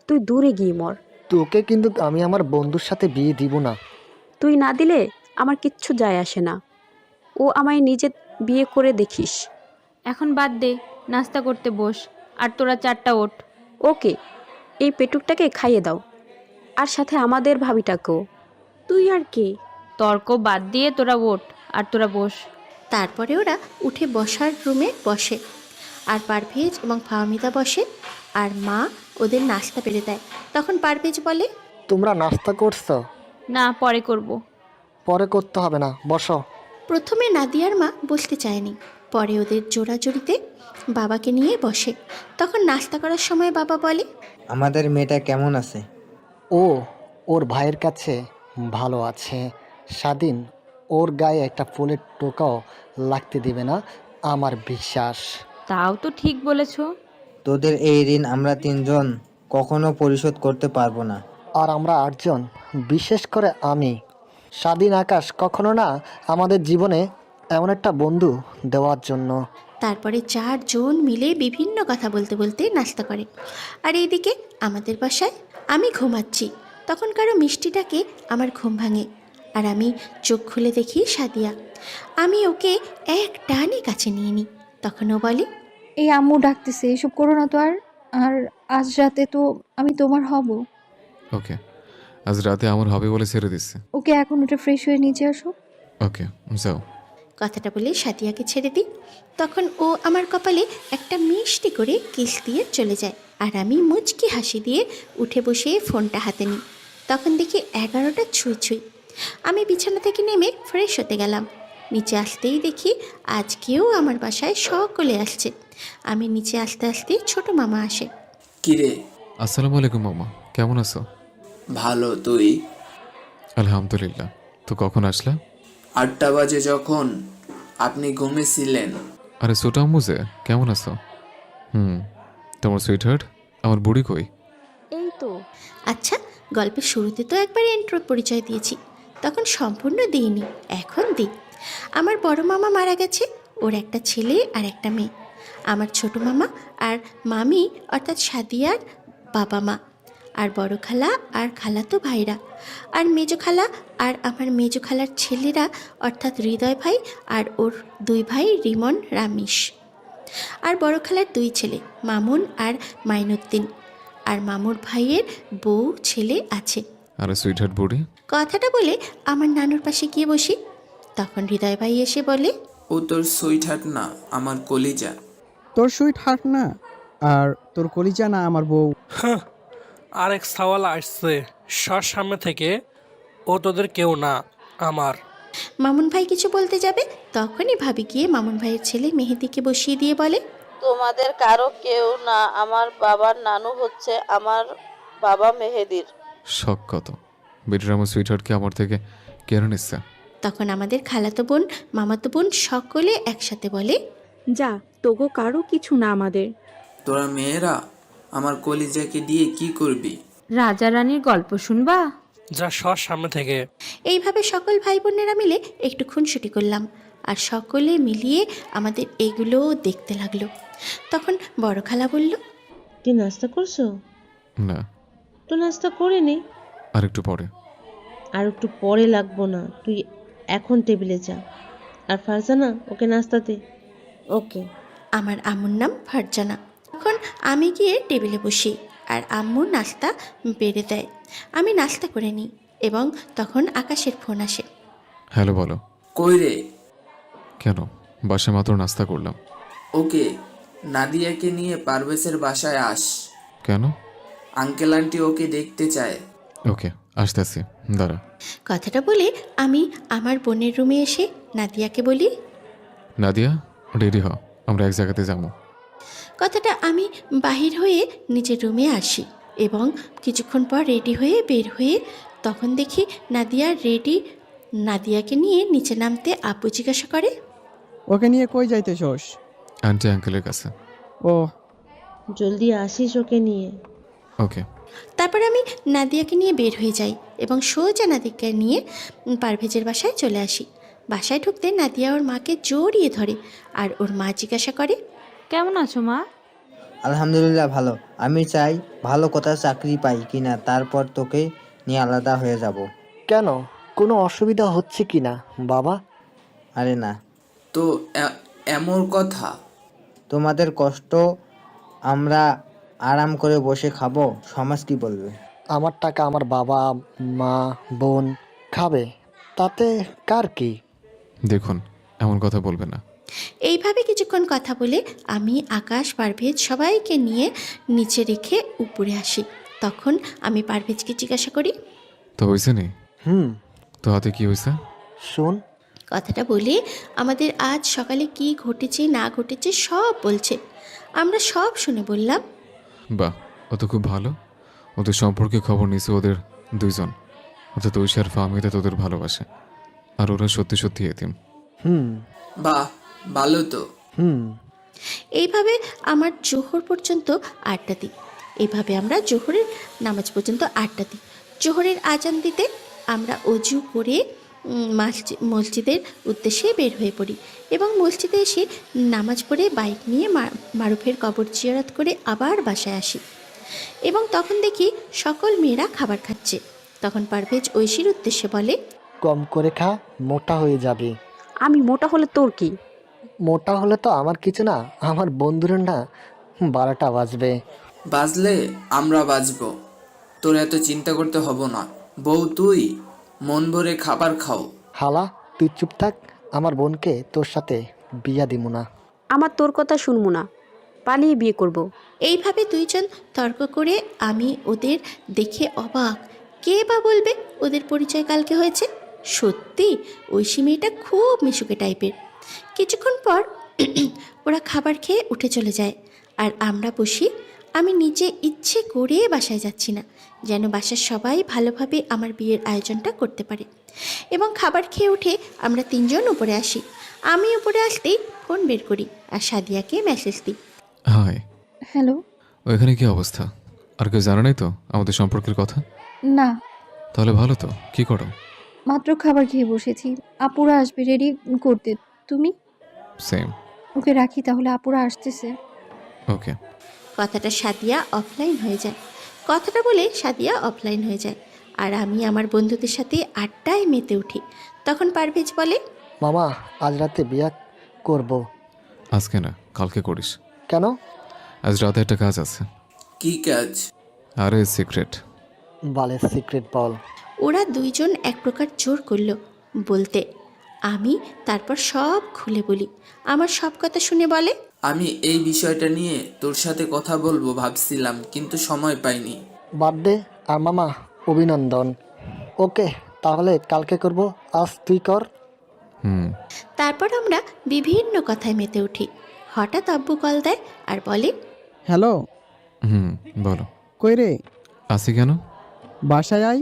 তুই দূরে গিয়ে মর। তোকে কিন্তু আমি আমার বন্ধুর সাথে বিয়ে দিব না। তুই না দিলে আমার কিচ্ছু যায় আসে না। ও আমায় নিজে বিয়ে করে দেখিস। এখন বাদ দে, নাস্তা করতে বস। আর তোরা 4টা ওঠ। ওকে, এই পেটুকটাকে খাইয়ে দাও, আর সাথে আমাদের ভাবিটাকেও। তুই আর কে? তর্ক বাদ দিয়ে তোরা ওঠ, আর তোরা বস। তারপরে ওরা উঠে বসার রুমে বসে। আর পারভেজ এবং ফাহমিদা বসে আর মা ওদের নাস্তা পেরে দেয়। তখন পারভেজ বলে, তোমরা নাস্তা করছো? না, পরে করব। পরে করতে হবে না, বসো। প্রথমে নাদিয়ার মা বসতে চায়নি, পরে ওদের জোড়াজোড়িতে বাবাকে নিয়ে বসে। তখন নাস্তা করার সময় বাবা বলে, আমাদের মেয়েটা কেমন আছে? ওর ভাইয়ের কাছে ভালো আছে। স্বাধীন ওর গায়ে একটা ফুলের টোকাও লাগতে দেবে না, আমার বিশ্বাস। তাও তো ঠিক বলেছ। তোদের এই ঋণ আমরা 3জন কখনো পরিশোধ করতে পারবো না। আর আমরা 8জন, বিশেষ করে আমি, স্বাধীন আকাশ কখনো না আমাদের জীবনে এমন একটা বন্ধু দেওয়ার জন্য। তারপরে 4 জন মিলে বিভিন্ন কথা বলতে বলতে নাস্তা করে। আর এইদিকে আমাদের বাসায় আমি ঘুমাচ্ছি, তখন কারো মিষ্টিটাকে আমার ঘুম ভাঙে। আর আমি চোখ খুলে দেখি সাদিয়া। আমি ওকে এক টানে কাছে নিয়ে নিই। তখন ও বলে, এই আম্মু ডাকতেছে, এসব করো না তো। আর আজ রাতে তো আমি তোমার হব। ওকে, আজ রাতে আমার হবে বলে ছেড়ে দিচ্ছে। ওকে এখন ওটা ফ্রেশ হয়ে নিচে আসো। ওকে, যাও। কথাটা বলে সাদিয়াকে ছেড়ে দিই। তখন ও আমার কপালে একটা মিষ্টি করে কিস দিয়ে চলে যায়। আর আমি মুচকি হাসি দিয়ে উঠে বসে ফোনটা হাতে নিই। তখন দেখি 11টা ছুঁই ছুঁই। আমি বিছানা থেকে নেমে ফ্রেশ হতে গেলাম। নিচে আসতেই দেখি আজকেও আমার বাসায় সকলে আসছে। আমি নিচে আসতে আসতে ছোট মামা আসে। কিরে? আসসালামু আলাইকুম মামা, কেমন আছো? ভালো, তুই? আলহামদুলিল্লাহ। তো কখন আসলা? 8টা বাজে, যখন আপনি ঘুমিয়েছিলেন। আরে ছোট আম্মু যে, কেমন আছো? তোমার সুইটহার্ট, আমার বুড়ি কই? এই তো। আচ্ছা, গল্পের শুরুতে তো একবার ইন্ট্রো পরিচয় দিয়েছি, তখন সম্পূর্ণ দিইনি, এখন দিই। আমার বড় মামা মারা গেছে, ওর একটা ছেলে আর একটা মেয়ে। আমার ছোট মামা আর মামি অর্থাৎ সাদিয়ার বাবা মা, আর বড় খালা আর খালাতো ভাইরা, আর মেজো খালা আর আমার মেজো খালার ছেলেরা অর্থাৎ হৃদয় ভাই আর ওর 2 ভাই রিমন রামিশ, আর বড় খালার 2 ছেলে মামুন আর মাইনুদ্দিন, আর মামুর ভাইয়ের বউ ছেলে আছে। আরে সুইটহার্ট বুড়ি। কথাটা বলে আমার নানুর পাশে গিয়ে বসি। তখন হৃদয় ভাই এসে বলে, ও তোর সুইটহার্ট না, আমার কলিজা। তোর সুইট হার্ট না, আর তোর কলিজা না আমার বউ। আরেক সাওয়াল আসছে সর সামনে থেকে, ও তোদের কেউ না, আমার। মামুন ভাই কিছু বলতে যাবে, তখনই ভাবি গিয়ে মামুন ভাইয়ের ছেলে মেহেদিকে বসিয়ে দিয়ে বলে, তোমাদের কারো কেউ না, আমার বাবার নানু হচ্ছে আমার বাবা মেহেদির। শখ কত, বেটার আমার সুইটহার্টকে আমার থেকে কেড়ে নিচ্ছে। তখন আমাদের খালাতো বোন মামাতো বোন সকলে একসাথে বলে, যা, তোগো কারো কিছু না আমাদের। তোরা মেয়েরা আমার কলিজাকে দিয়ে কি করবি? রাজা রানীর গল্প শুনবা? যা সর সামনে থেকে। এইভাবে সকল ভাই বোনেরা মিলে একটু খুনসুটি করলাম, আর সকলে মিলিয়ে আমাদের এগুলো দেখতে লাগলো। তখন বড় খালা বলল, তুই নাস্তা করছো? না। তো নাস্তা করে নে। আর একটু পরে। আর একটু পরে লাগবো না, তুই এখন টেবিলে যা। আর ফারজানা, ওকে নাস্তা দে। ওকে। আমার আম্মুর নাম ফারজানা। তখন আমি গিয়ে টেবিলে বসি, আর আম্মু নাস্তা বেড়ে দেয়। আমি নাস্তা করে নিই এবং তখন আকাশের ফোন আসে। হ্যালো, বলো। কই রে? কেন, বাসায় মাত্র নাস্তা করলাম। ওকে, নাদিয়াকে নিয়ে পারভেজের বাসায় আস। কেন? আঙ্কেল আন্টি ওকে দেখতে চায়। ওকে, আসতেছি, দাঁড়া। কথাটা বলে আমি আমার বোনের রুমে এসে নাদিয়াকে বলি, নাদিয়া, রেডি হ, আমরা এক জায়গাতে যাবো। কথাটা আমি বাহির হয়ে নিজের রুমে আসি এবং কিছুক্ষণ পর রেডি হয়ে বের হয়ে তখন দেখি নাদিয়া রেডি। নাদিয়াকে নিয়ে নিচে নামতে আব্বু জিজ্ঞাসা করে, ওকে নিয়ে কই যাইতেছস? আন্টি আঙ্কেলের কাছে। ও, জলদি আসিস ওকে নিয়ে। ওকে। তারপর আমি নাদিয়াকে নিয়ে বের হয়ে যাই এবং সোজা নাদিয়াকে নিয়ে পারভেজের বাসায় চলে আসি। বাসায় ঢুকতে নাদিয়া ওর মাকে জড়িয়ে ধরে, আর ওর মা জিজ্ঞাসা করে, কেমন আছো মা? আলহামদুলিল্লাহ ভালো। আমি চাই ভালো কোথাও চাকরি পাই কিনা, তারপর তোকে নিয়ে আলাদা হয়ে যাব। কেন, কোনো অসুবিধা হচ্ছে কি না বাবা? আরে না। তো এমন কথা? তোমাদের কষ্ট আমরা আরাম করে বসে খাবো, সমাজ কি বলবে? আমার টাকা আমার বাবা মা বোন খাবে, তাতে কার কি? দেখুন, এমন কথা বলবেন না। এইভাবে কিছুক্ষণ কথা বলে আমি আকাশ পারভেজ সবাইকে নিয়ে নিচে রেখে উপরে আসি। তখন আমি পারভেজকে জিজ্ঞাসা করি, তো হয়েছে নি? তো হাতে কি হয়েছে? শোন। কথাটা বলে আমাদের আজ সকালে কি ঘটেছে না ঘটেছে সব বলছে। আমরা সব শুনে বললাম, বাহ, ও তো খুব ভালো। ওদের সম্পর্কে খবর নিছে ওদের 2 জন, অর্থাৎ ঐশী আর ফাহমিদা তোদের ভালোবাসে, আর ওরা সত্যি সত্যি এতিম। বাহ, ভালো তো। এইভাবে আমার জোহর পর্যন্ত আড্ডা দিই। এইভাবে আমরা জোহরের নামাজ পর্যন্ত আড্ডা দিই। জোহরের আজান দিতে আমরা অজু করে মসজিদের উদ্দেশ্যে বের হয়ে পড়ি এবং মসজিদে এসে নামাজ পড়ে বাইক নিয়ে মারুফের কবর জিয়ারত করে আবার বাসায় আসি এবং তখন দেখি সকল মেয়েরা খাবার খাচ্ছে। তখন পারভেজ ঐশীর উদ্দেশ্যে বলে, কম করে খা, মোটা হয়ে যাবে। আমি মোটা হলে তোর কি? মোটা হলে তো আমার কিছু না, আমার বন্ধুরা না 12টা বাজবে। বাজলে আমরা বাজবো, তোর এত চিন্তা করতে হবো না। বউ তুই মন ভরে খাবার খাও। হালা তুই চুপ থাক, আমার বোনকে তোর সাথে বিয়া দিব না। আমার তোর কথা শুনবো না, পালিয়ে বিয়ে করব। এইভাবে দুইজন তর্ক করে আমি ওদের দেখে অবাক। কে বা বলবে ওদের পরিচয় কালকে হয়েছে? সত্যি ঐশী মেয়েটা খুব মিশুকে টাইপের। কিছুক্ষণ পর ওরা খাবার খেয়ে উঠে চলে যায় আর আমরা বসি। আমি নিজে ইচ্ছে করে বাসায় যাচ্ছি না, যেন বাসার সবাই ভালোভাবে আমার বিয়ের আয়োজনটা করতে পারে। এবং খাবার খেয়ে উঠে আমরা 3 জন উপরে আসি। আমি উপরে আসতেই ফোন বের করি আর সাদিয়াকে মেসেজ দিই। হাই। হ্যালো। ওইখানে কি অবস্থা? আর কেউ জানে নাই তো আমাদের সম্পর্কের কথা? না, তাহলে ভালো তো। কি করো? মাত্র খাবার খেয়ে বসেছি, আপুরা আসবে রেডি করতে। তুমি? সেম। ওকে রাখি তাহলে, আপুরা আসতেছে। ওকে। কথাটা সাদিয়া অফলাইন হয়ে যায়। কথাটা বলে সাদিয়া অফলাইন হয়ে যায় আর আমি আমার বন্ধুদের সাথে আড্ডায় মেতে উঠি। তখন পারভেজ বলে, মামা আজ রাতে বিয়া করব। আজকে না, কালকে করিস। কেন? আজ রাতে একটা কাজ আছে। কি কাজ? আরে সিক্রেট। বালে সিক্রেট বল। ওরা দুইজন এক প্রকার জোর করলো বলতে। আমি তারপর সব খুলে বলি। আমার সব কথা শুনে বলে, আমি এই বিষয়টা নিয়ে তোর সাথে কথা বলবো ভাবছিলাম, কিন্তু সময় পাইনি। বার্থডে আর মামা অভিনন্দন। ওকে তাহলে কালকে করব, আজ তুই কর। তারপর আমরা বিভিন্ন কথায় মেতে উঠি। হঠাৎ আব্বু কল দেয় আর বলে, হ্যালো। বলো। কই রে? আসি কেন? বাসায় আয়।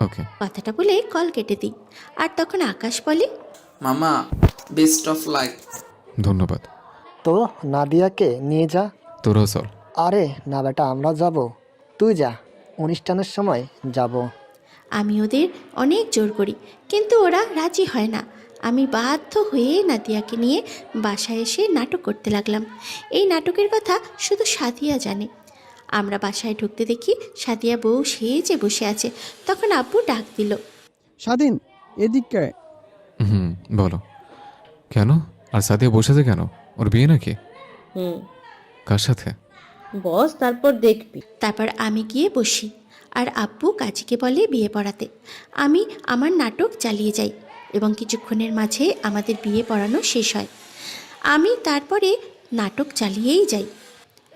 ওকে। কথাটা বলে কল কেটে দিই। আর তখন আকাশ বলে, মামা বেস্ট অফ লাক। ধন্যবাদ। তো নাদিয়াকে নিয়ে যা। তোরাও চল। আরে না বেটা, আমরা যাব, তুই যা, অনুষ্ঠানের সময় যাব। আমি ওদের অনেক জোর করি কিন্তু ওরা রাজি হয় না। আমি বাধ্য হয়ে নাদিয়াকে নিয়ে বাসায় এসে নাটক করতে লাগলাম। এই নাটকের কথা শুধু সাদিয়া জানে। আমরা বাসায় ঢুকতে দেখি সাদিয়া বউ সেজে বসে আছে। তখন আব্বু ডাক দিল, স্বাধীন এদিকে। বলো। কেন? আর সাদিয়া বসেছে কেন? ওর বিয়ে নাকি? কার সাথে? বস, তারপর দেখবি। তারপর আমি গিয়ে বসি আর আব্বু কাজীকে বলে বিয়ে পড়াতে। আমি আমার নাটক চালিয়ে যাই এবং কিছুক্ষণের মাঝে আমাদের বিয়ে পড়ানো শেষ হয়। আমি তারপরে নাটক চালিয়েই যাই।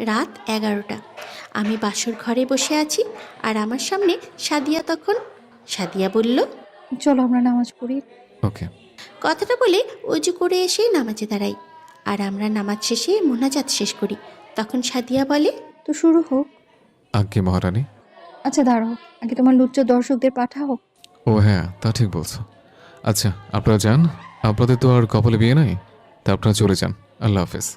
রাত 11টা। আমি বাসর ঘরে বসে আছি আর আমার সামনে সাদিয়া। তখন সাদিয়া বলল, চলো আমরা নামাজ পড়ি। ওকে। কথাটা বলে অজু করে এসে নামাজে দাঁড়াই আর আমরা নামাজ শেষে মোনাজাত শেষ করি। তখন সাদিয়া বলে, তো শুরু হোক। আজ্ঞে মহারানী। আচ্ছা দাঁড়াও, আগে তোমার লুচ্চ দর্শকদের পাঠাও। ও হ্যাঁ, তা ঠিক বলছো। আচ্ছা আপনারা যান, আপনাদের তো আর কপালে বিয়ে নাই, তা আপনারা চলে যান। আল্লাহ হাফেজ।